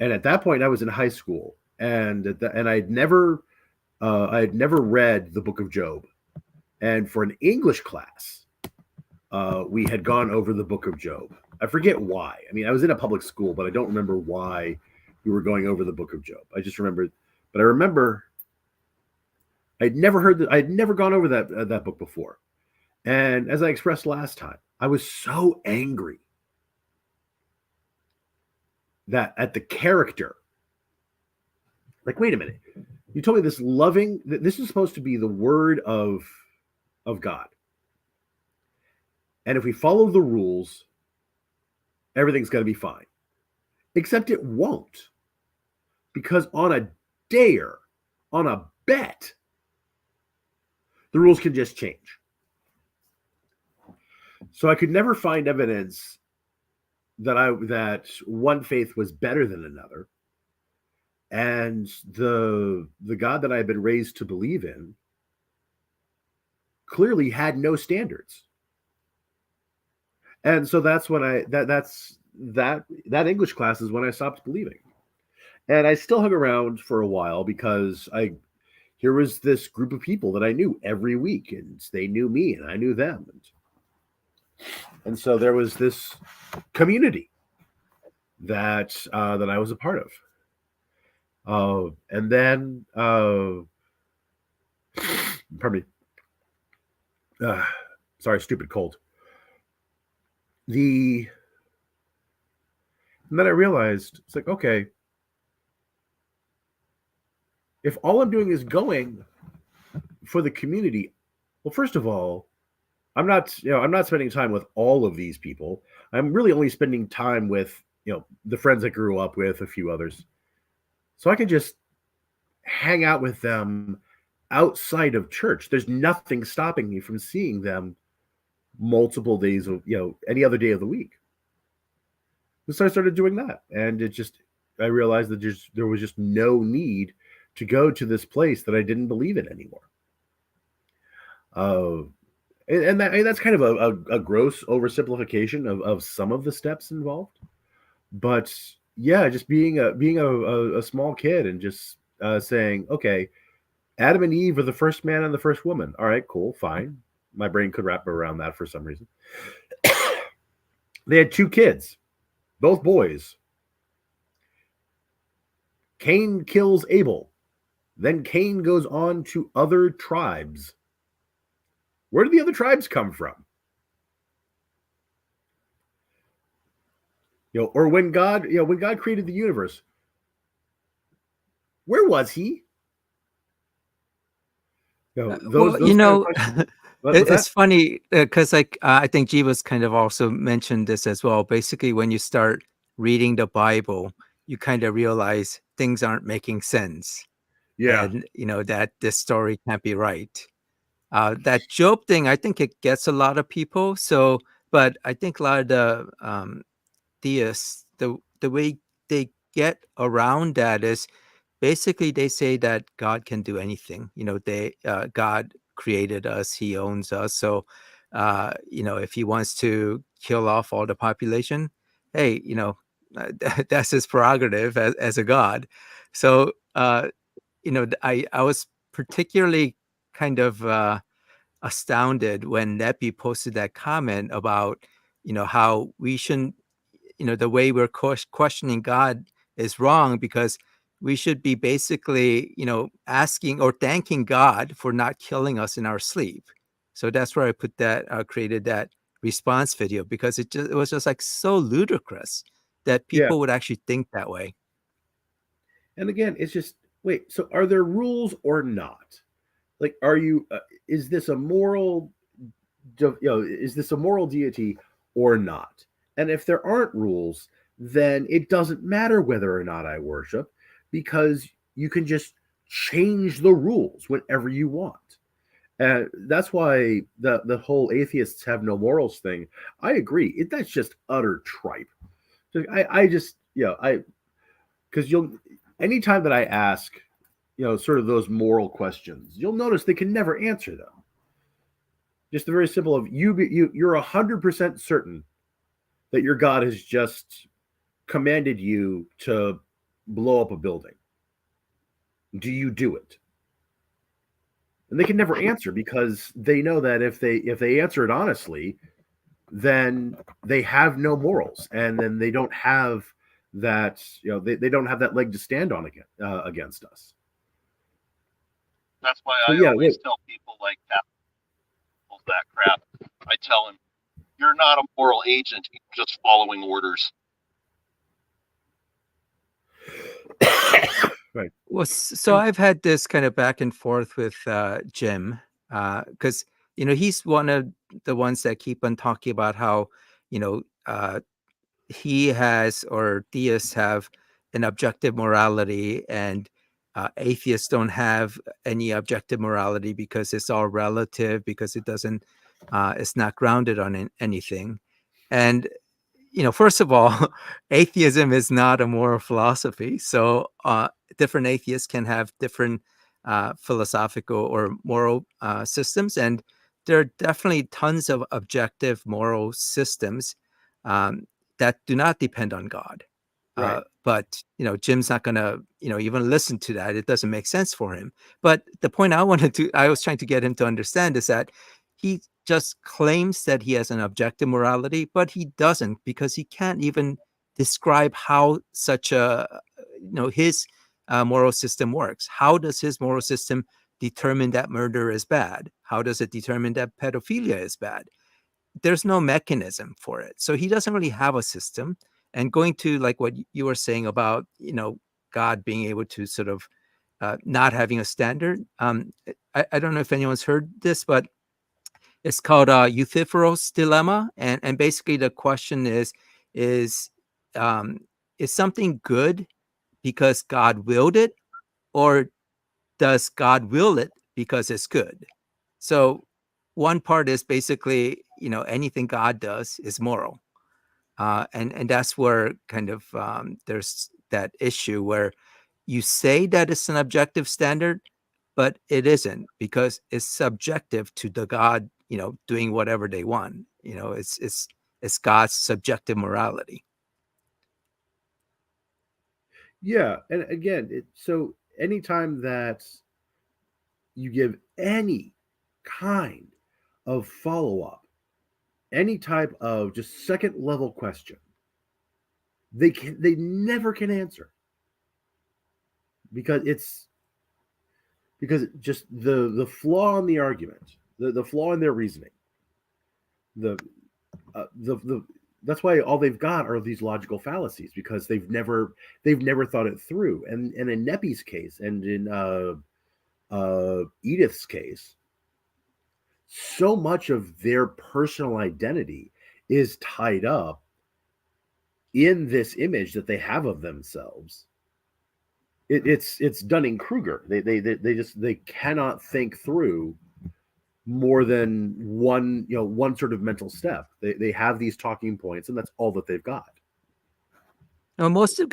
And at that point, I was in high school, and I'd never read the Book of Job. And for an English class, we had gone over the Book of Job. I forget why. I mean, I was in a public school, but I don't remember why we were going over the Book of Job. I just remembered, but I remember I'd never gone over that book before. And as I expressed last time, I was so angry that at the character. Like, wait a minute. You told me this is supposed to be the word of God. And if we follow the rules, everything's going to be fine. Except it won't. Because on a dare, on a bet, the rules can just change. So I could never find evidence that one faith was better than another. And the God that I had been raised to believe in clearly had no standards. And so that's when that English class is when I stopped believing. And I still hung around for a while because here was this group of people that I knew every week, and they knew me and I knew them. And so there was this community that I was a part of. And then, pardon me. Sorry, stupid cold. And then I realized, it's like, okay, if all I'm doing is going for the community, well, first of all, I'm not spending time with all of these people. I'm really only spending time with, the friends I grew up with, a few others. So I can just hang out with them outside of church. There's nothing stopping me from seeing them multiple days of, any other day of the week. So I started doing that. And I realized that there was just no need to go to this place that I didn't believe in anymore. And that's kind of a gross oversimplification of some of the steps involved. But yeah, just being a small kid and just saying, okay, Adam and Eve are the first man and the first woman. All right, cool, fine. My brain could wrap around that for some reason. They had 2 kids, both boys. Cain kills Abel. Then Cain goes on to other tribes. Where did the other tribes come from? Or when God created the universe, where was he? It's funny because I think Jeeva's kind of also mentioned this as well. Basically, when you start reading the Bible, you kind of realize things aren't making sense. Yeah. And, that this story can't be right. That Job thing, I think it gets a lot of people. So, but I think a lot of the theists, the way they get around that is basically they say that God can do anything. God created us, he owns us. So, if he wants to kill off all the population, hey, that's his prerogative as a God. So, I was particularly kind of astounded when Nepi posted that comment about, how we shouldn't, the way we're questioning God is wrong because we should be basically, asking or thanking God for not killing us in our sleep. So that's where I created that response video because it was just like so ludicrous that people would actually think that way. And again, it's just, wait, so are there rules or not? Like, is this a moral, is this a moral deity or not? And if there aren't rules, then it doesn't matter whether or not I worship because you can just change the rules whenever you want. And that's why the whole atheists have no morals thing. I agree. That's just utter tripe. So I just, because anytime that I ask, sort of those moral questions, you'll notice they can never answer them. Just the very simple of you're 100% certain that your God has just commanded you to blow up a building. Do you do it? And they can never answer because they know that if they answer it honestly, then they have no morals, and then they don't have that, they don't have that leg to stand on against us. That's why I always tell people like that crap. I tell them, you're not a moral agent, you're just following orders. Right. Well, so I've had this kind of back and forth with Jim, because he's one of the ones that keep on talking about how he has, or theists have, an objective morality, and atheists don't have any objective morality because it's all relative, because it's not grounded on anything. And first of all, atheism is not a moral philosophy. So different atheists can have different philosophical or moral systems. And there are definitely tons of objective moral systems that do not depend on God. Right. But Jim's not going to even listen to that. It doesn't make sense for him. But the point I was trying to get him to understand is that he just claims that he has an objective morality, but he doesn't, because he can't even describe how such his moral system works. How does his moral system determine that murder is bad? How does it determine that pedophilia is bad? There's no mechanism for it. So he doesn't really have a system. And going to like what you were saying about, God being able to sort of not having a standard. I don't know if anyone's heard this, but it's called Euthyphros dilemma. And basically the question is something good because God willed it, or does God will it because it's good? So one part is basically, anything God does is moral. And that's where kind of there's that issue where you say that it's an objective standard, but it isn't, because it's subjective to the God, doing whatever they want. It's God's subjective morality. Yeah, and again, so anytime that you give any kind of follow-up, any type of just second level question, they never can answer, because just the flaw in the argument, the flaw in their reasoning, the that's why all they've got are these logical fallacies, because they've never thought it through. And in Nepi's case, and in Edith's case, so much of their personal identity is tied up in this image that they have of themselves. It's Dunning-Kruger. They cannot think through more than one sort of mental step. They have these talking points, and that's all that they've got. Now, most of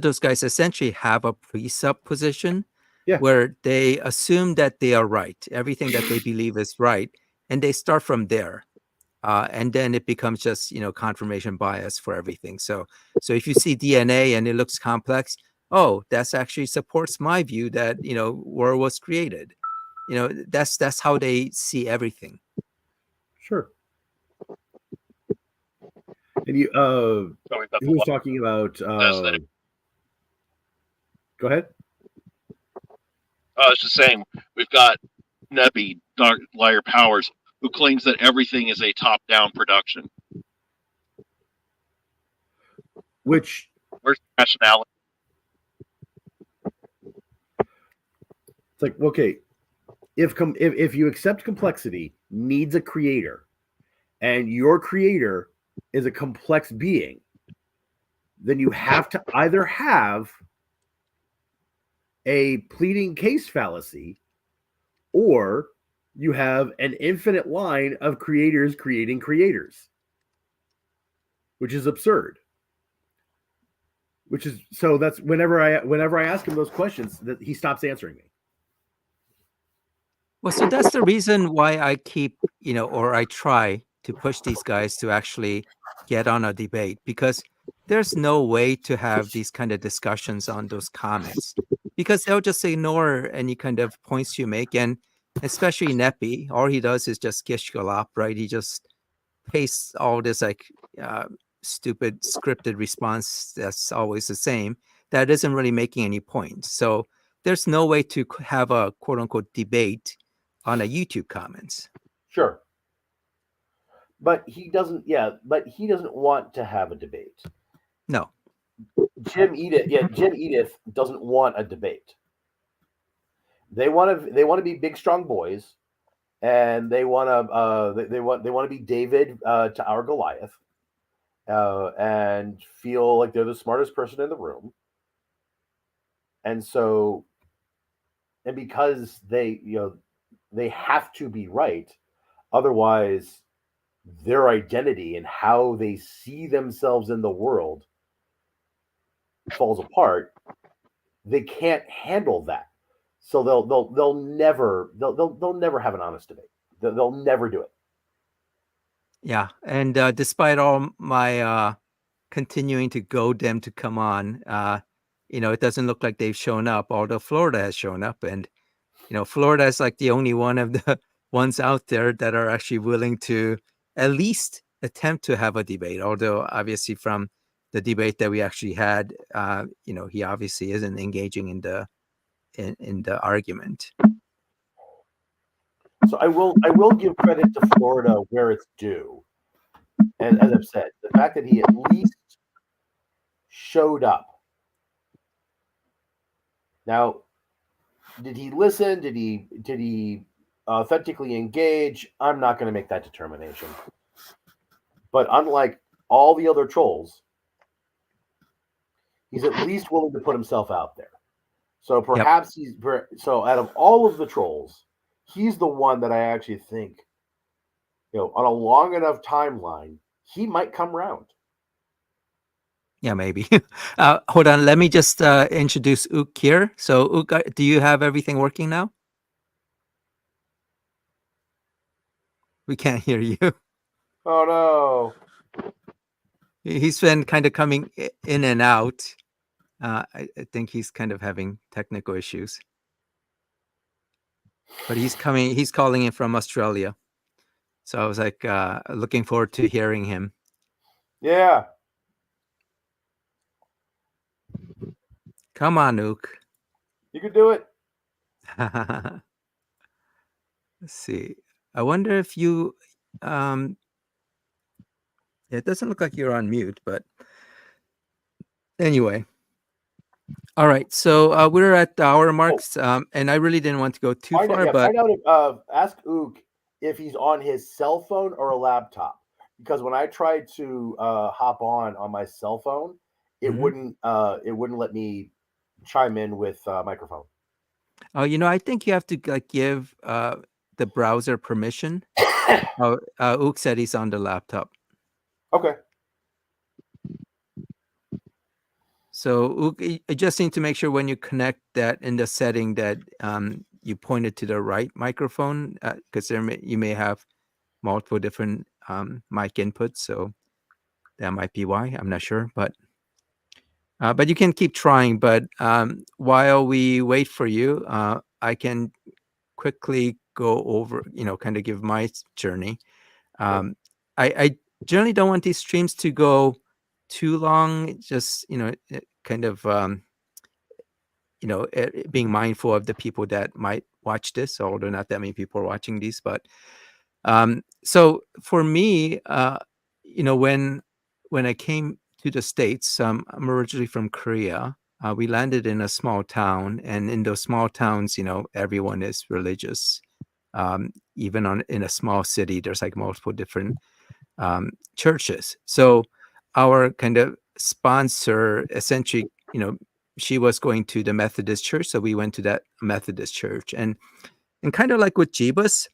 those guys essentially have a presupposition, Yeah. where they assume that they are right. Everything that they believe is right, and they start from there. And then it becomes just, confirmation bias for everything. So if you see DNA and it looks complex, oh, that's actually supports my view that, world was created. That's how they see everything. Sure. And you who was talking about go ahead. I was just saying, we've got Neppy, Dark Liar Powers, who claims that everything is a top-down production. Which, where's the rationality? It's like, okay, if you accept complexity needs a creator, and your creator is a complex being, then you have to either have a pleading case fallacy, or you have an infinite line of creators creating creators, which is absurd. which is so that's whenever I ask him those questions, that he stops answering me. Well, so that's the reason why I keep, or I try to push these guys to actually get on a debate, because there's no way to have these kind of discussions on those comments, because they'll just ignore any kind of points you make. And especially Neppy, all he does is just gish galop, right? He just pastes all this like stupid scripted response that's always the same, that isn't really making any points. So there's no way to have a quote unquote debate on a YouTube comments. Sure. But he doesn't want to have a debate. No. Jim Edith doesn't want a debate. They want to be big strong boys, and they want to be David to our Goliath, and feel like they're the smartest person in the room. And so, and because they have to be right, otherwise their identity and how they see themselves in the world falls apart. They can't handle that, so they'll never have an honest debate. They'll never do it. Yeah, and despite all my continuing to goad them to come on, it doesn't look like they've shown up, although Florida has shown up. And Florida is like the only one of the ones out there that are actually willing to at least attempt to have a debate. Although obviously from the debate that we actually had, he obviously isn't engaging in the argument. So I will give credit to Florida where it's due. And as I've said, the fact that he at least showed up. Now, did he listen? Did he authentically engage? I'm not going to make that determination. But unlike all the other trolls, he's at least willing to put himself out there. So perhaps so out of all of the trolls, he's the one that I actually think, on a long enough timeline, he might come round. Yeah, maybe. Hold on. Let me just introduce Ook here. So Ook, do you have everything working now? We can't hear you. Oh, no. He's been kind of coming in and out. I think he's kind of having technical issues. But he's calling in from Australia. So I was like looking forward to hearing him. Yeah. Come on, Ook. You could do it. Let's see. I wonder if you it doesn't look like you're on mute, but anyway. All right, so we're at the hour marks, and I really didn't want to go too far, but find out ask Ook if he's on his cell phone or a laptop, because when I tried to hop on my cell phone, it wouldn't let me chime in with microphone. Oh, I think you have to give the browser permission. Ook said he's on the laptop. Okay. So Ook, you just need to make sure when you connect that in the setting that you pointed to the right microphone, because you may have multiple different mic inputs, so that might be why. I'm not sure, but you can keep trying. But while we wait for you, I can quickly go over, kind of give my journey. I generally don't want these streams to go too long. Just kind of being mindful of the people that might watch this, although not that many people are watching these. But so for me, when I came to the States, I'm originally from Korea. We landed in a small town, and in those small towns, everyone is religious. Even in a small city, there's like multiple different churches. So our kind of sponsor, essentially, she was going to the Methodist church, so we went to that Methodist church, and kind of like with Jeebus,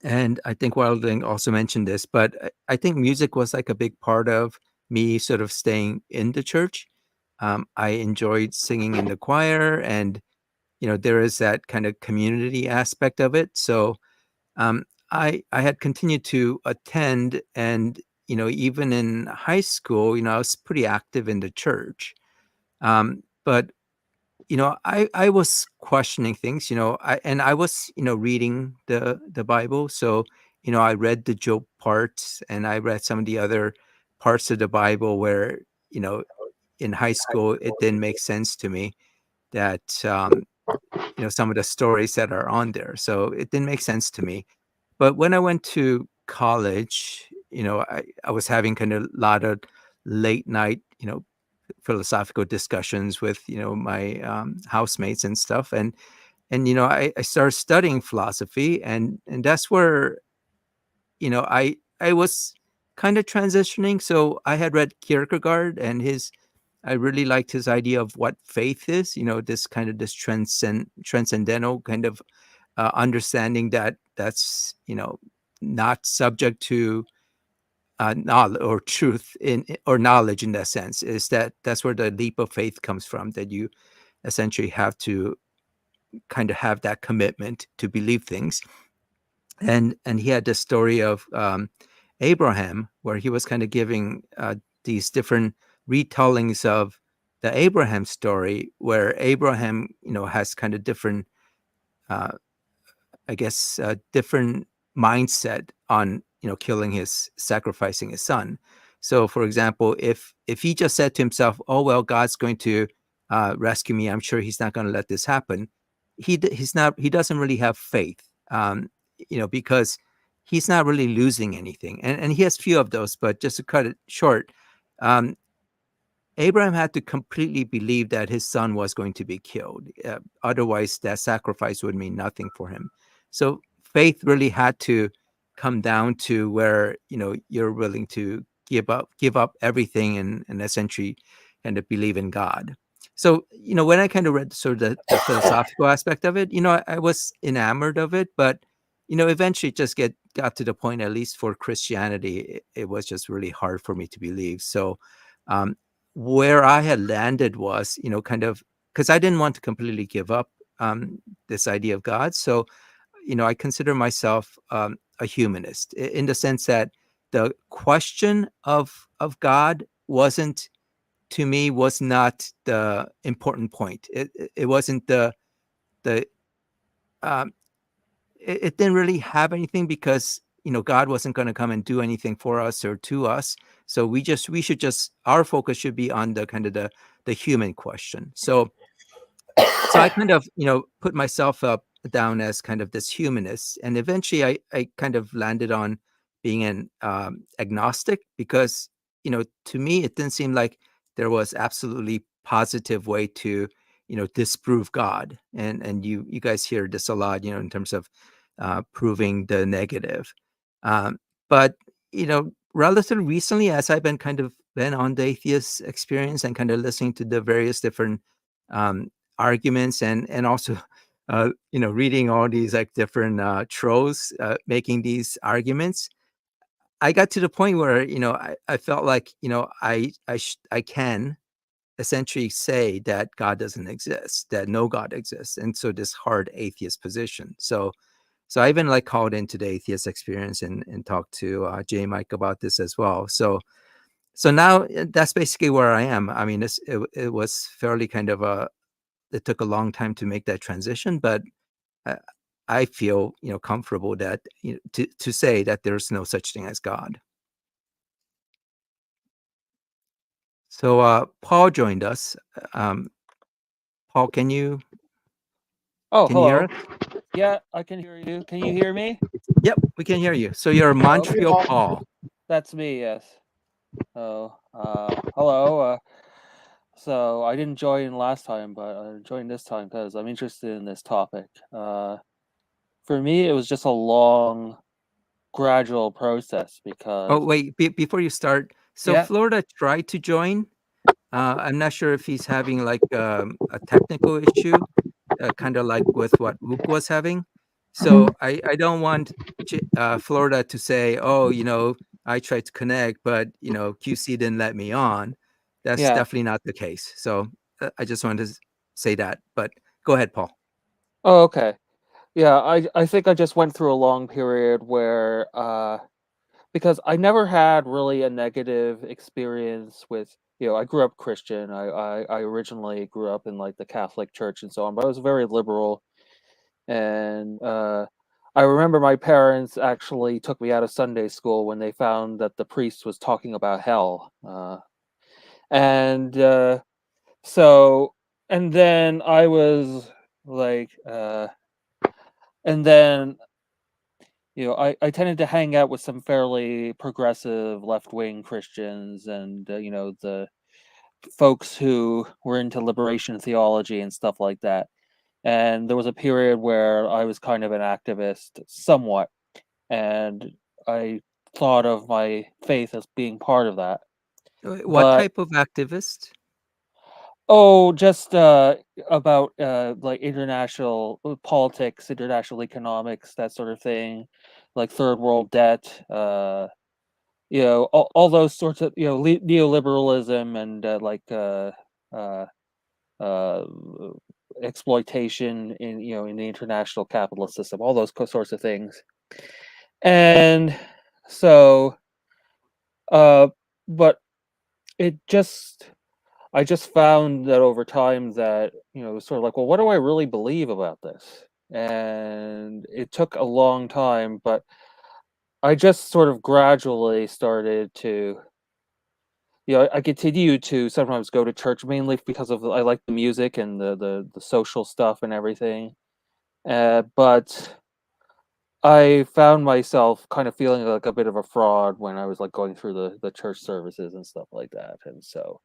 and I think Wildling also mentioned this, but I think music was like a big part of me sort of staying in the church. I enjoyed singing in the choir, and there is that kind of community aspect of it. So I had continued to attend, and even in high school, I was pretty active in the church. But I was questioning things. I was reading the Bible. So I read the Job parts, and I read some of the other parts of the Bible where in high school it didn't make sense to me that some of the stories that are on there. So it didn't make sense to me. But when I went to college, I was having kind of a lot of late night, philosophical discussions with, my housemates and stuff. And I started studying philosophy, and that's where, I was kind of transitioning. So I had read Kierkegaard, and I really liked his idea of what faith is, this transcendental kind of understanding that's not subject to knowledge or truth or knowledge in that sense. Is that's where the leap of faith comes from, that you essentially have to kind of have that commitment to believe things. And he had this story of Abraham, where he was kind of giving these different retellings of the Abraham story, where Abraham has kind of different uh, I guess, different mindset on sacrificing his son. So, for example, if he just said to himself, "Oh well, God's going to rescue me. I'm sure He's not going to let this happen." He's not. He doesn't really have faith, because he's not really losing anything. And he has few of those. But just to cut it short, um, Abraham had to completely believe that his son was going to be killed. Otherwise, that sacrifice would mean nothing for him. So faith really had to come down to where you're willing to give up everything, and essentially kind of believe in God. So when I kind of read sort of the philosophical aspect of it, I was enamored of it, but eventually it just got to the point, at least for Christianity, it was just really hard for me to believe. So um, where I had landed was, kind of, because I didn't want to completely give up this idea of God. So, I consider myself a humanist, in the sense that the question of God was not the important point. It wasn't the um, it didn't really have anything, because God wasn't going to come and do anything for us or to us. So we should just, our focus should be on the kind of the human question. So I kind of put myself up down as kind of this humanist, and eventually I kind of landed on being an agnostic, because to me it didn't seem like there was absolutely positive way to disprove God. And you guys hear this a lot, in terms of proving the negative. um, but relatively recently, as I've been on the Atheist Experience and kind of listening to the various different um, arguments, and also reading all these like different trolls making these arguments, I got to the point where I felt like I can essentially say that God doesn't exist, that no God exists, and so this hard atheist position. So I even like called into the Atheist Experience and talked to J Mike about this as well. So now that's basically where I am. I mean, it was fairly kind of it took a long time to make that transition, but I, I feel comfortable that to say that there's no such thing as God. So Paul joined us. Paul, can you Oh, hear hello. us? Yeah, I can hear you. Can you hear me? Yep, we can hear you. So you're Montreal Paul. That's me, yes. Oh, hello. So I didn't join last time, but I joined this time because I'm interested in this topic. For me, it was just a long, gradual process because. Oh wait, before you start, so Yeah. Florida tried to join. I'm not sure if he's having like a technical issue, kind of like with what Ook was having. So I don't want Florida to say, oh, I tried to connect, but QC didn't let me on. That's Yeah. definitely not the case. So I just wanted to say that. But go ahead, Paul. Oh, okay. Yeah, I think I just went through a long period where because I never had really a negative experience with, I grew up Christian. I originally grew up in like the Catholic Church and so on, but I was very liberal. And I remember my parents actually took me out of Sunday school when they found that the priest was talking about hell. And so, and then I was like, and then I tended to hang out with some fairly progressive left-wing Christians and the folks who were into liberation theology and stuff like that. And there was a period where I was kind of an activist somewhat, and I thought of my faith as being part of that. What But type of activist? just about like international politics, international economics, that sort of thing, like third world debt, all those sorts of neoliberalism and uh, uh, exploitation in the international capitalist system, all those sorts of things. And so, but it just I just found that over time that it was sort of like, well, what do I really believe about this? And it took a long time, but I just sort of gradually started to I continue to sometimes go to church mainly because of I like the music and the social stuff and everything. But I found myself kind of feeling like a bit of a fraud when I was like going through the church services and stuff like that. And so,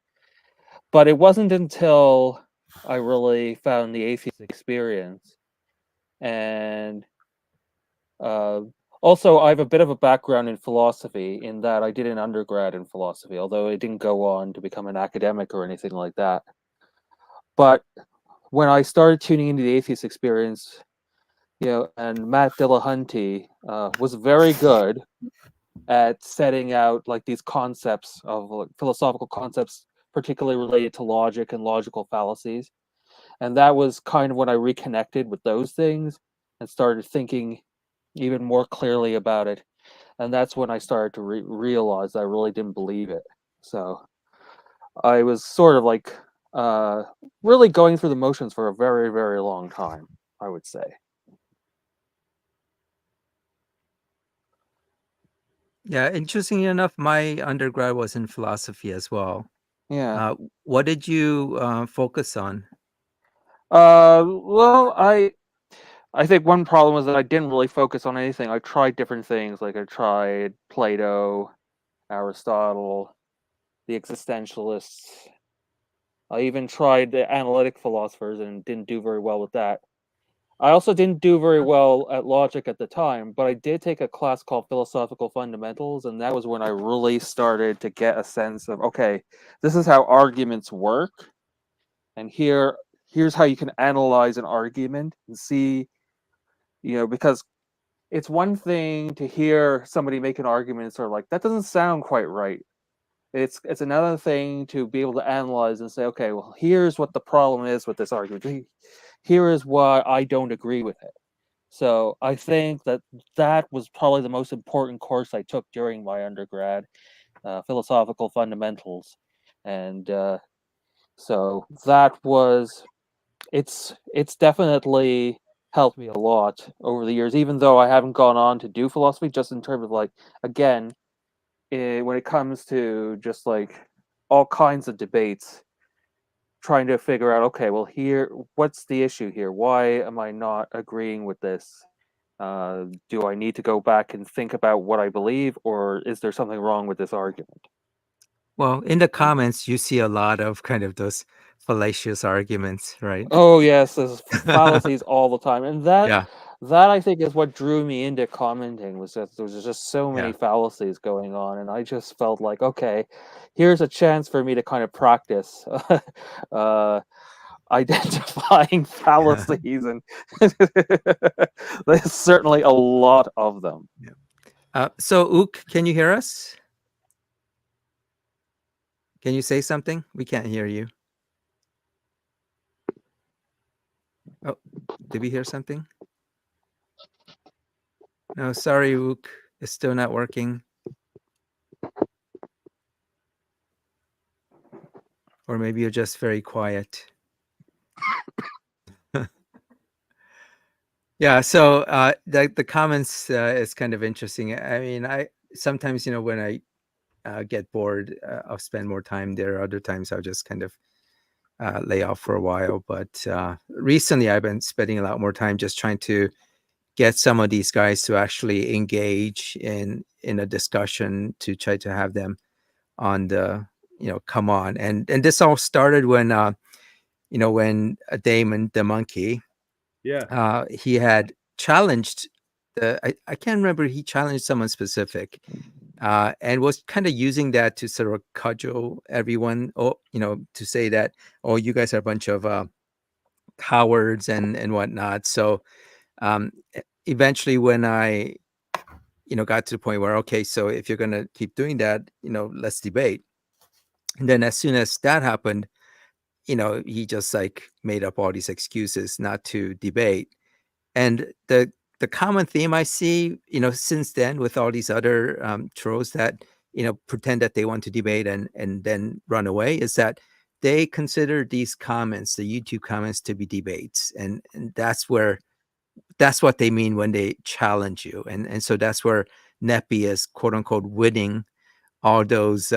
but it wasn't until I really found the atheist experience, and uh, also I have a bit of a background in philosophy in that I did an undergrad in philosophy, although I didn't go on to become an academic or anything like that. But when I started tuning into the atheist experience, and Matt Dillahunty was very good at setting out like these concepts of like, philosophical concepts, particularly related to logic and logical fallacies. And that was kind of when I reconnected with those things and started thinking even more clearly about it. And that's when I started to realize I really didn't believe it. So I was sort of like really going through the motions for a very, very long time, I would say. Yeah, interestingly enough, my undergrad was in philosophy as well. Yeah. What did you focus on? Well, I think one problem was that I didn't really focus on anything. I tried different things, like I tried Plato, Aristotle, the existentialists. I even tried the analytic philosophers and didn't do very well with that. I also didn't do very well at logic at the time, but I did take a class called Philosophical Fundamentals, and that was when I really started to get a sense of, okay, this is how arguments work, and here's how you can analyze an argument and see, because it's one thing to hear somebody make an argument and sort of like, that doesn't sound quite right. It's another thing to be able to analyze and say, okay, well, here's what the problem is with this argument. Here is why I don't agree with it. So I think that was probably the most important course I took during my undergrad, philosophical fundamentals, and so that was it's definitely helped me a lot over the years, even though I haven't gone on to do philosophy, just in terms of like, again, when it comes to just like all kinds of debates, trying to figure out, okay, well, here, what's the issue here? Why am I not agreeing with this? Do I need to go back and think about what I believe, or is there something wrong with this argument? Well, in the comments, you see a lot of kind of those fallacious arguments, right? Oh yes, there's fallacies all the time, and Yeah, that I think is what drew me into commenting, was that there was just so many yeah. fallacies going on, and I just felt like, okay, here's a chance for me to kind of practice uh, identifying fallacies, and there's certainly a lot of them. So, Ook, can you hear us? Can you say something? We can't hear you. Oh, did we hear something? No, sorry, Wook. It's still not working. Or maybe you're just very quiet. Yeah, so the comments is kind of interesting. I mean, I sometimes, when I get bored, I'll spend more time there. Other times I'll just kind of lay off for a while. But recently I've been spending a lot more time just trying to get some of these guys to actually engage in a discussion, to try to have them on the, come on. And this all started when, when Damon the monkey, Yeah. he had challenged I can't remember, he challenged someone specific, and was kind of using that to sort of cudgel everyone, or to say that, oh, you guys are a bunch of cowards and whatnot. So eventually, when I got to the point where, okay, so if you're gonna keep doing that, let's debate. And then as soon as that happened, he just like made up all these excuses not to debate. And the common theme I see, since then, with all these other trolls that pretend that they want to debate and then run away, is that they consider these comments, the YouTube comments, to be debates, and that's what they mean when they challenge you, and so that's where Neppy is, quote unquote, winning all those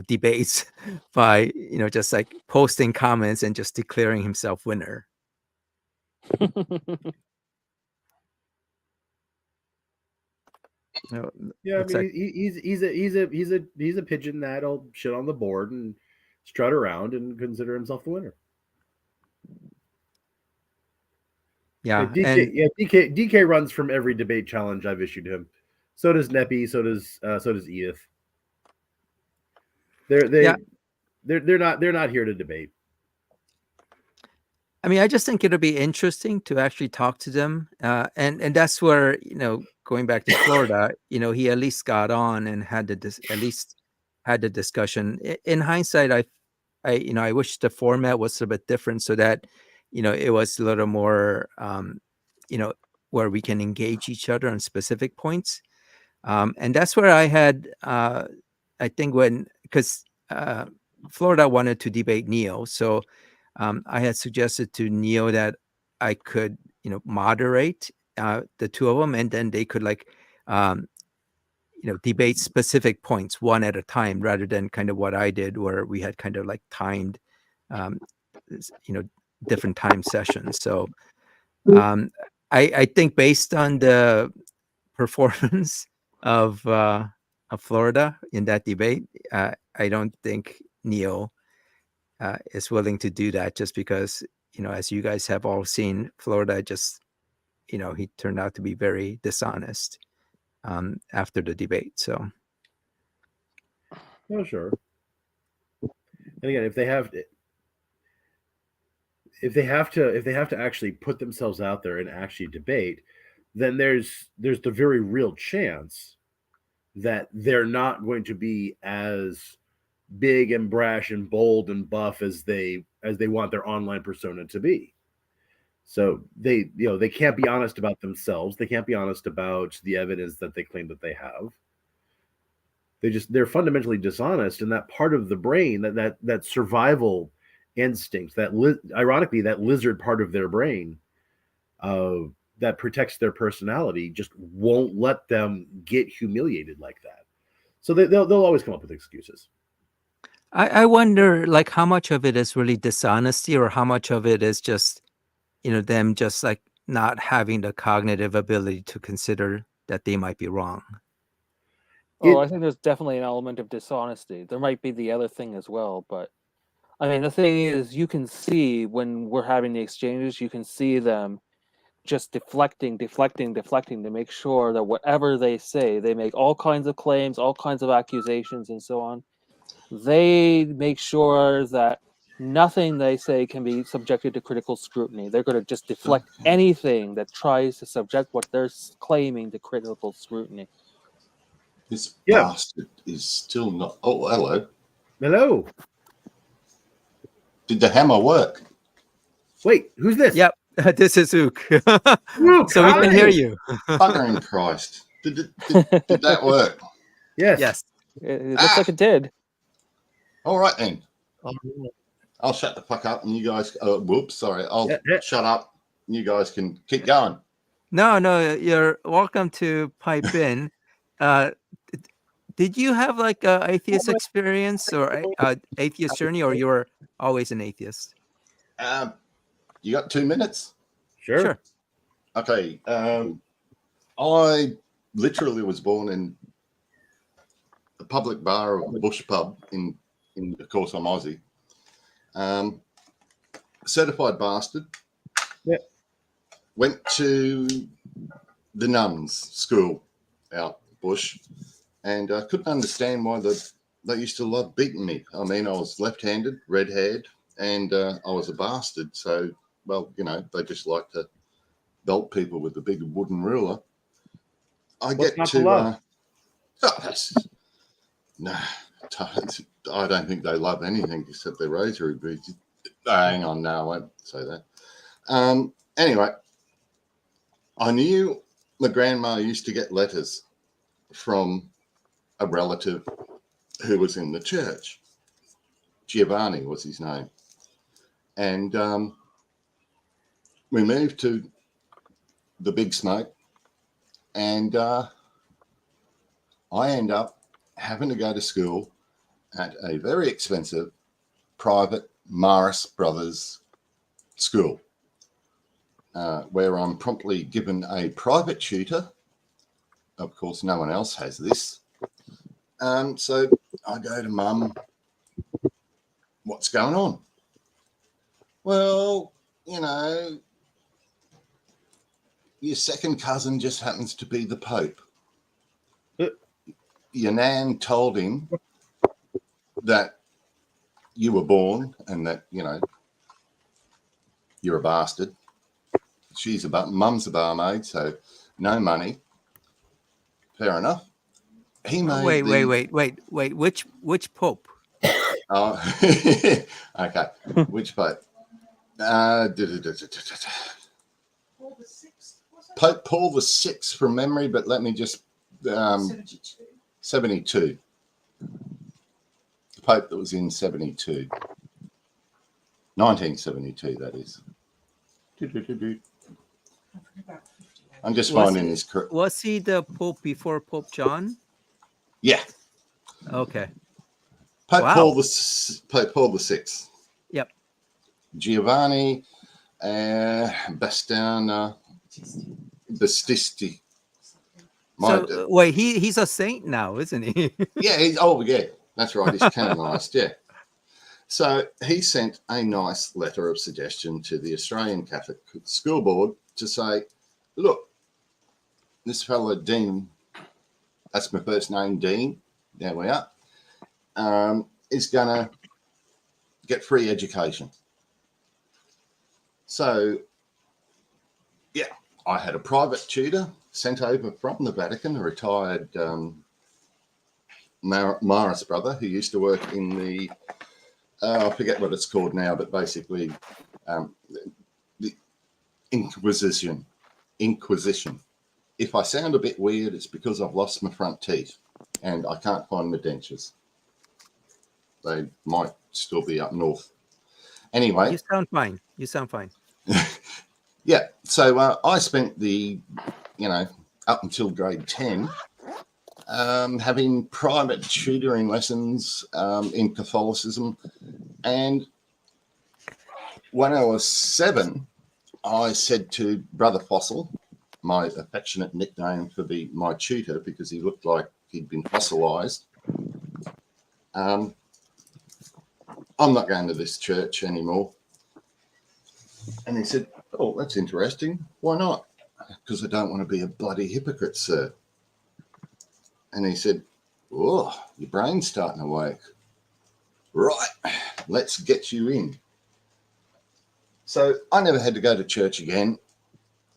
debates by just like posting comments and just declaring himself winner. Yeah, I Looks mean, like, he's a pigeon that'll shit on the board and strut around and consider himself the winner. yeah, DK, DK runs from every debate challenge I've issued him. So does Neppy. So does Edith. They're not here to debate. I mean, I just think it'll be interesting to actually talk to them, and that's where, going back to Florida, he at least got on and had at least had the discussion. In hindsight, I wish the format was a bit different, so that it was a little more, where we can engage each other on specific points, and that's where I had, I think, because Florida wanted to debate Neo, so. I had suggested to Neo that I could, moderate the two of them, and then they could debate specific points one at a time, rather than kind of what I did, where we had kind of like timed, um, different time sessions. So I think, based on the performance of Florida in that debate, I don't think Neo is willing to do that, just because, as you guys have all seen, Florida just, he turned out to be very dishonest after the debate. So, Oh, sure. And again, if they have to actually put themselves out there and actually debate, then there's the very real chance that they're not going to be as big and brash and bold and buff as they want their online persona to be. So they can't be honest about themselves. They can't be honest about the evidence that they claim that they have. They're fundamentally dishonest, and that part of the brain, that survival instinct, ironically, that lizard part of their brain that protects their personality, just won't let them get humiliated like that. So they'll always come up with excuses. I wonder, like, how much of it is really dishonesty, or how much of it is just, them just like not having the cognitive ability to consider that they might be wrong. I think there's definitely an element of dishonesty. There might be the other thing as well, but I mean, the thing is, you can see when we're having the exchanges, you can see them just deflecting to make sure that whatever they say, they make all kinds of claims, all kinds of accusations, and so on. They make sure that nothing they say can be subjected to critical scrutiny. They're going to just deflect anything that tries to subject what they're claiming to critical scrutiny. This Yeah. bastard is still not. Oh, hello. Hello. Did the hammer work? Wait, who's this? Yep, this is Ook. Luke, So we can hear hi. you. Bugger in Christ. Did that work? Yes. Yes. It looks like it did. All right then. I'll shut the fuck up and you guys. Whoops, sorry. I'll shut up. You guys can keep going. No, you're welcome to pipe in. Did you have like a atheist experience or atheist journey, or you were always an atheist? You got 2 minutes? Sure. Okay. I literally was born in a public bar of a bush pub in of course I'm Aussie. Certified bastard. Yeah. Went to the nuns' school out bush, and I couldn't understand why they used to love beating me. I mean, I was left-handed, red-haired, and I was a bastard. So, well, you know, they just like to belt people with a big wooden ruler. I What's get not to to love? No, I don't think they love anything except their rosary beads. Hang on, no, I won't say that. Anyway, I knew my grandma used to get letters from a relative who was in the church. Giovanni was his name. And we moved to the Big Smoke, and I end up having to go to school at a very expensive private Morris Brothers school, where I'm promptly given a private tutor. Of course, no one else has this. So I go to Mum, what's going on? Well, you know, your second cousin just happens to be the Pope. Your nan told him that you were born and that, you know, you're a bastard. Mum's a barmaid, so no money. Fair enough. He made Wait. Which Pope? Oh, okay. Which Pope? Pope Paul VI from memory, but let me just 72. The Pope that was in 72. 1972, that is. I'm just finding this correct. Was he the Pope before Pope John? Yeah. Okay. Pope Wow. Paul VI. Yep. Giovanni Bastiano Bastisti. So wait, he's a saint now, isn't he? Yeah, that's right. He's canonized, yeah. So he sent a nice letter of suggestion to the Australian Catholic School Board to say, look, this fellow Dean, that's my first name, Dean, there we are, is going to get free education. So, yeah, I had a private tutor sent over from the Vatican, a retired Morris brother who used to work in the, I forget what it's called now, but basically the Inquisition. If I sound a bit weird, it's because I've lost my front teeth and I can't find my dentures. They might still be up north. Anyway. You sound fine. Yeah. So I spent the, up until grade 10, having private tutoring lessons in Catholicism. And when I was 7, I said to Brother Fossil, my affectionate nickname for my tutor, because he looked like he'd been fossilized, I'm not going to this church anymore. And he said, oh, that's interesting. Why not? Because I don't want to be a bloody hypocrite, sir. And he said, oh, your brain's starting to wake. Right, let's get you in. So I never had to go to church again,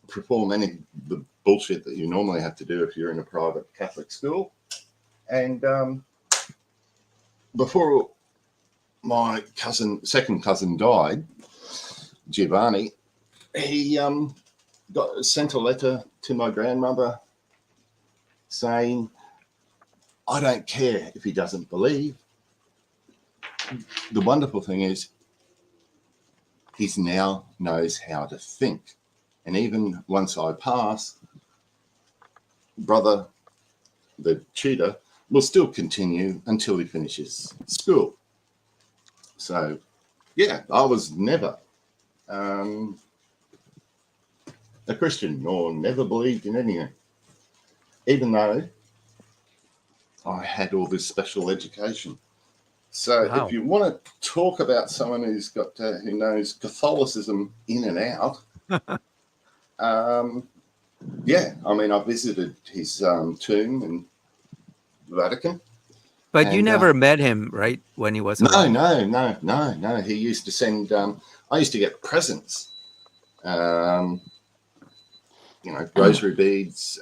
perform any of the bullshit that you normally have to do if you're in a private Catholic school. And before my second cousin died, Giovanni, he sent a letter to my grandmother saying, I don't care if he doesn't believe. The wonderful thing is he now knows how to think. And even once I pass, brother, the tutor, will still continue until he finishes school. So, yeah, I was never a Christian or never believed in anything, even though I had all this special education. So Wow. if you want to talk about someone who's got who knows Catholicism in and out, yeah, I mean, I visited his tomb in the Vatican. But you And, never met him, right? When he was alive? No. He used to send. I used to get presents. Rosary beads.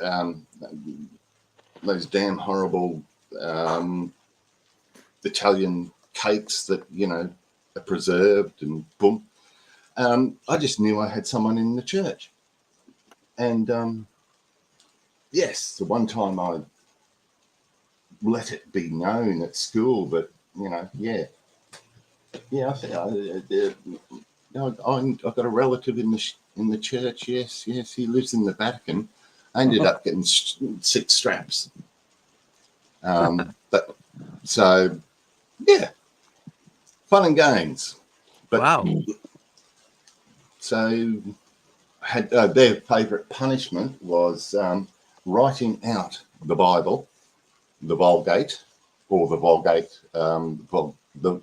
Those damn horrible Italian cakes that are preserved and boom. I just knew I had someone in the church, and yes, the one time I let it be known at school, but I think I've got a relative in the church. Yes, he lives in the Vatican. I ended up getting 6 straps. But so yeah, fun and games. But Wow. so had their favourite punishment was writing out the Bible, the Vulgate, or the Vulgate, the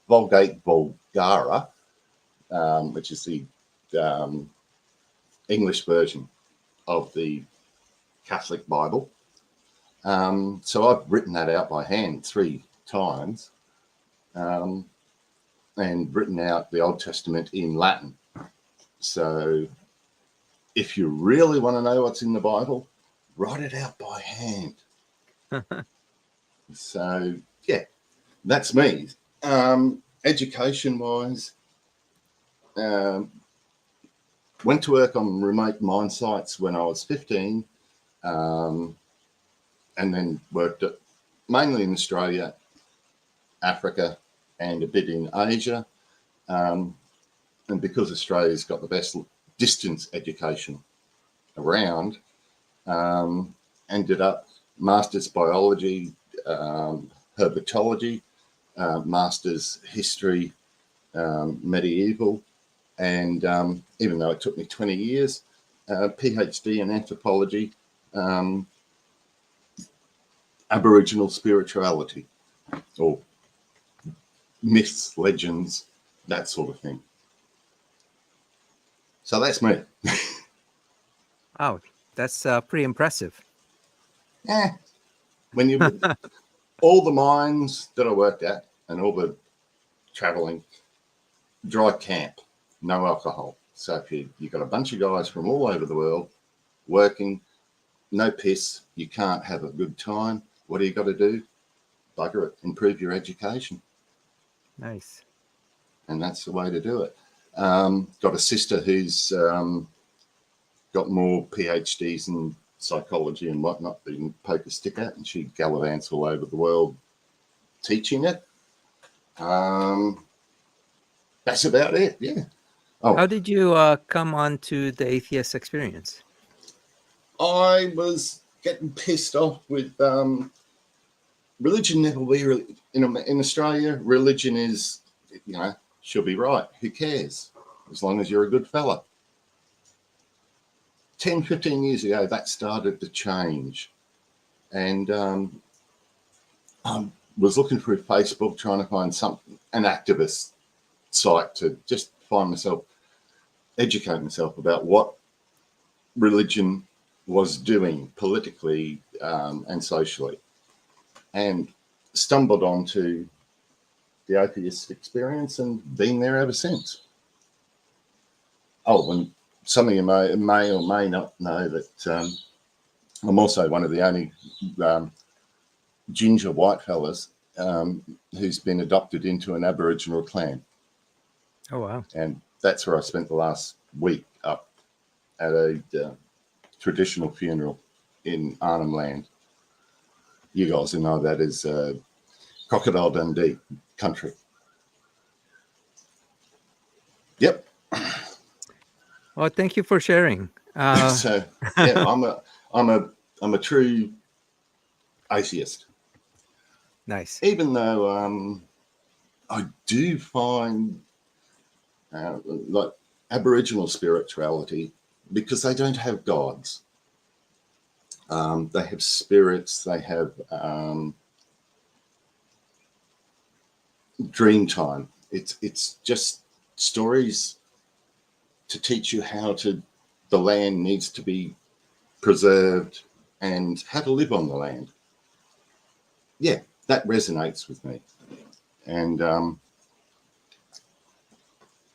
Vulgate Vulgara, which is the English version of the Catholic Bible. So I've written that out by hand 3 times, and written out the Old Testament in Latin. So if you really want to know what's in the Bible, write it out by hand. So yeah, that's me. Education-wise, went to work on remote mine sites when I was 15, and then worked mainly in Australia, Africa, and a bit in Asia. And because Australia's got the best distance education around, ended up master's biology, herpetology, master's history, medieval, and even though it took me 20 years, PhD in anthropology, Aboriginal spirituality, or myths, legends, that sort of thing. So that's me. Wow, that's pretty impressive. When you all the mines that I worked at and all the traveling, dry camp, no alcohol. So if you've got a bunch of guys from all over the world working, no piss, you can't have a good time. What do you got to do? Bugger it, improve your education. Nice. And that's the way to do it. Got a sister who's got more PhDs in psychology and whatnot that you can poke a stick at, and she gallivants all over the world teaching it. That's about it, yeah. Oh, How did you come on to the Atheist Experience? I was getting pissed off with religion. Never be really, in Australia, religion is, she'll be right. Who cares? As long as you're a good fella. 10, 15 years ago, that started to change. And I was looking through Facebook, trying to find an activist site to just find myself, educate myself about what religion was doing politically and socially. And stumbled onto the Atheist Experience and been there ever since. Oh, and some of you may or may not know that I'm also one of the only ginger white fellas who's been adopted into an Aboriginal clan. Oh wow. And that's where I spent the last week, up at a traditional funeral in Arnhem Land. You guys will know that is Crocodile Dundee country. Yep. Well, thank you for sharing. So yeah, I'm a true atheist. Nice. Even though I do find like Aboriginal spirituality, because they don't have gods. They have spirits. They have dream time. It's just stories to teach you how the land needs to be preserved and how to live on the land. Yeah, that resonates with me. And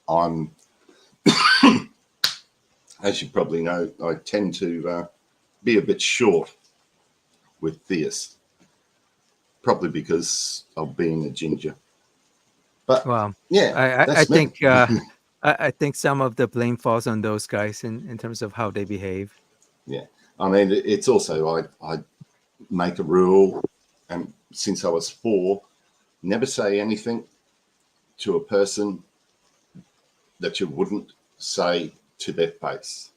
I'm, as you probably know, I tend to be a bit short with theists, probably because of being a ginger. But Well, yeah, I think I think some of the blame falls on those guys in terms of how they behave. Yeah, I mean, it's also I make a rule, and since I was 4, never say anything to a person that you wouldn't say to their face.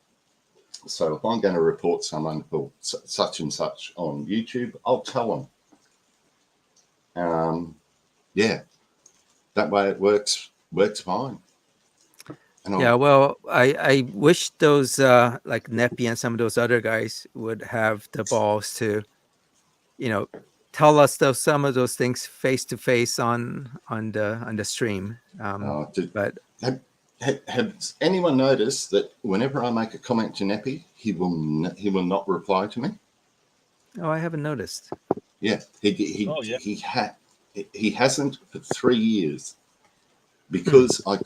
So if I'm going to report someone for such and such on YouTube, I'll tell them. Yeah, that way it works fine. And Yeah, well, I wish those like Neppy and some of those other guys would have the balls to, tell us some of those things face to face on the stream. But has anyone noticed that whenever I make a comment to Neppy, he will not reply to me? oh, I haven't noticed. Yeah, he hasn't for 3 years, because I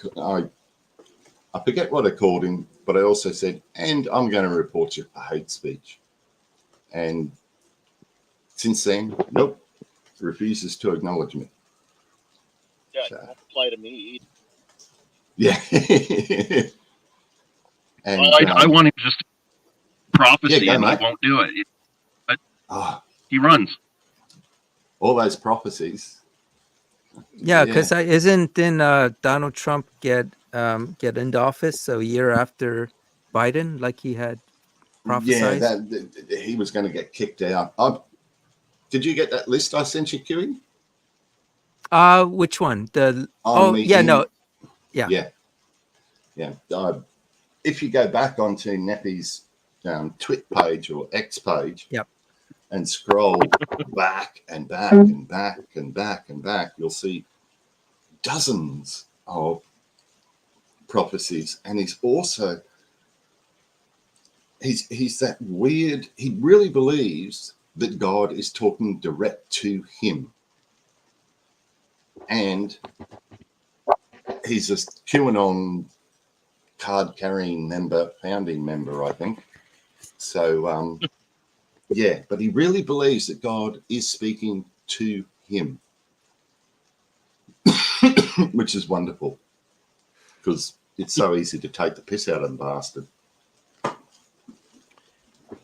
forget what I called him, but I also said, and I'm going to report you for hate speech. And since then, nope, refuses to acknowledge me. Yeah, so. Don't apply to me. Yeah. And, well, I want him just prophecy, yeah, and he won't do it. But he runs. All those prophecies. Yeah, because didn't Donald Trump get into office a year after Biden, like he had prophesied? Yeah, that he was going to get kicked out. Did you get that list I sent you, Kiwi? Which one? Yeah. If you go back onto Neppy's Twit page or X page, yep, and scroll back and back and back and back and back, you'll see dozens of prophecies. And he's also he's that weird. He really believes that God is talking direct to him, and he's a QAnon card-carrying founding member, I think. So, yeah, but he really believes that God is speaking to him, which is wonderful, because it's so easy to take the piss out of the bastard.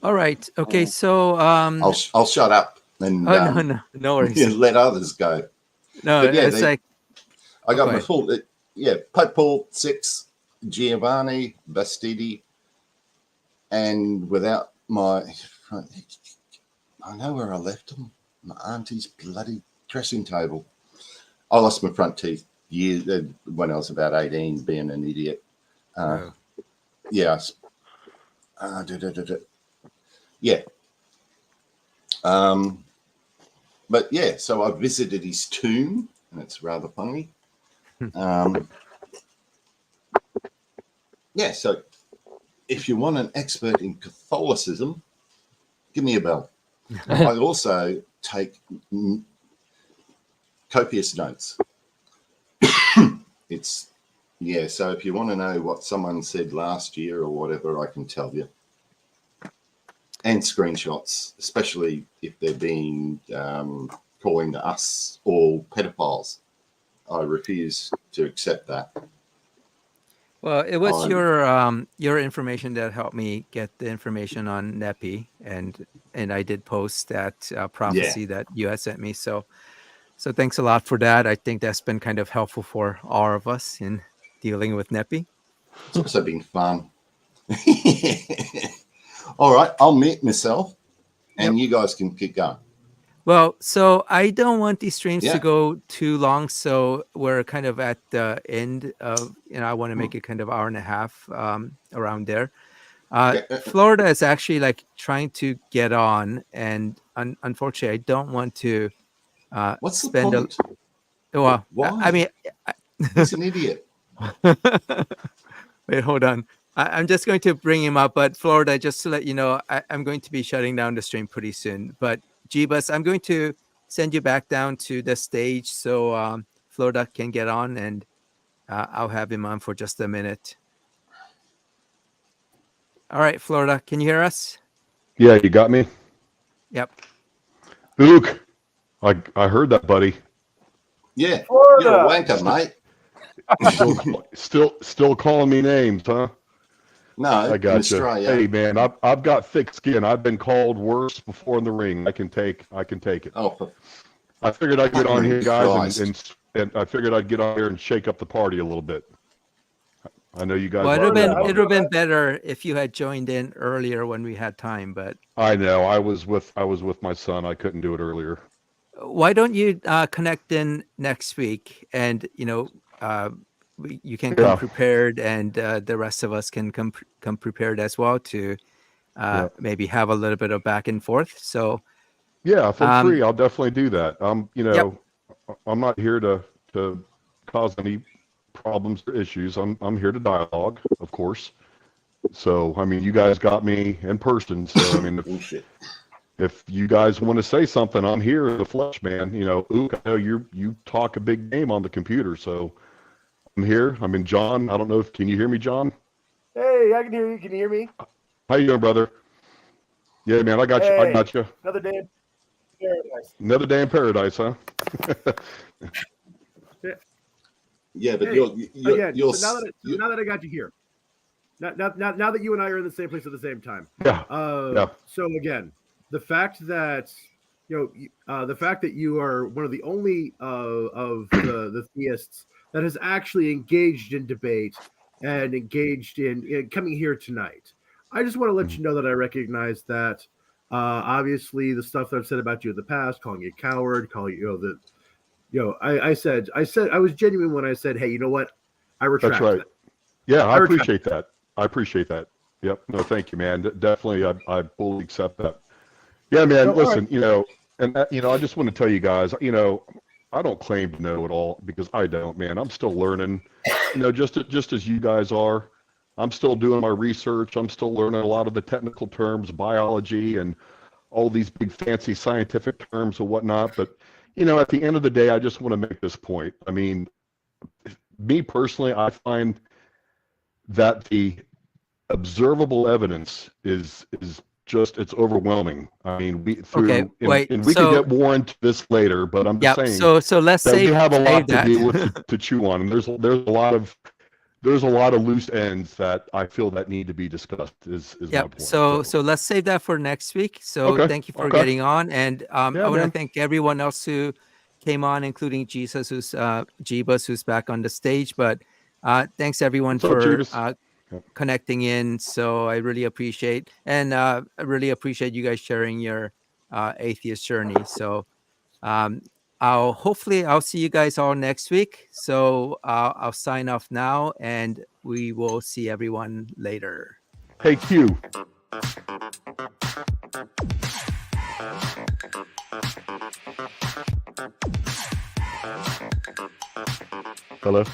All right. Okay. So I'll shut up and no worries. Let others go. No, but yeah, it's like I got my full. Pope Paul VI, Giovanni Bastidi, and without my, I know where I left them. My auntie's bloody dressing table. I lost my front teeth when I was about 18, being an idiot. Yeah. Yeah. But yeah, so I visited his tomb, and it's rather funny. Yeah, so if you want an expert in Catholicism, give me a bell. I also take copious notes. So if you want to know what someone said last year or whatever, I can tell you. and screenshots, especially if they're being calling us all pedophiles. I refuse to accept that. Well, it was I'm- your information that helped me get the information on Nepi, and I did post that prophecy that you had sent me. So thanks a lot for that. I think that's been kind of helpful for all of us in dealing with Nepi. It's also been fun. All right, I'll mute myself, and you guys can keep going. Well, so I don't want these streams Yeah. to go too long, so we're kind of at the end of, I want to make it kind of hour and a half around there. Florida is actually like trying to get on, and unfortunately, I don't want to What's the spend point? well, Why? I mean, He's an idiot. wait, hold on. I'm just going to bring him up, but Florida, just to let you know, I'm going to be shutting down the stream pretty soon. But Jeebus, I'm going to send you back down to the stage so Florida can get on, and I'll have him on for just a minute. All right, Florida, can you hear us? Yeah, you got me? Yep. Luke, I heard that, buddy. Yeah, Florida. you're a wanker, mate. Still calling me names, huh? No, I in got you. Australia. Hey, man, I've got thick skin. I've been called worse before in the ring. I can take it. Oh, I figured I'd get on here, guys, Christ. and I figured I'd get on here and shake up the party a little bit. I know you guys. Well, it are- would have been better if you had joined in earlier when we had time, but I know. I was with my son. I couldn't do it earlier. why don't you connect in next week, and you can come prepared, and the rest of us can come prepared as well to maybe have a little bit of back and forth. So yeah, feel free. I'll definitely do that. Yep. I'm not here to cause any problems or issues. I'm here to dialogue, of course. So I mean, you guys got me in person. So I mean, if you guys want to say something, I'm here in the flesh, man. Ook, I know you talk a big game on the computer, so I'm here. I mean, John, I don't know can you hear me, John? Hey, I can hear you. Can you hear me? How you doing, brother? Yeah, man, I got you. I got you. Another day in paradise. Another day in paradise, huh? yeah, but Hey, you're so now that I got you here, now that you and I are in the same place at the same time. Yeah. So again, the fact that you are one of the only of the theists that has actually engaged in debate and engaged in coming here tonight. I just want to let you know that I recognize that obviously the stuff that I've said about you in the past, calling you a coward, calling you I said I was genuine when I said, hey, you know what? I retract. That's right. That. Yeah, I appreciate that. I appreciate that. Yep. No, thank you, man. Definitely, I fully accept that. Yeah, man. Listen, and I just want to tell you guys, I don't claim to know it all because I don't, man. I'm still learning, just as you guys are. I'm still doing my research. I'm still learning a lot of the technical terms, biology, and all these big fancy scientific terms and whatnot. But, at the end of the day, I just want to make this point. I mean, me personally, I find that the observable evidence is just, it's overwhelming. I mean, we could get more into this later, but I'm just saying. So let's that say we have a lot to deal with to chew on, and there's a lot of loose ends that I feel that need to be discussed. Is my point. So let's save that for next week. So thank you for getting on, and I want to thank everyone else who came on, including Jesus, Jeebus, who's back on the stage. But thanks everyone for connecting in. So I really appreciate, and I really appreciate you guys sharing your atheist journey. So I'll see you guys all next week. So I'll sign off now, and we will see everyone later. Hey, Q. Hello.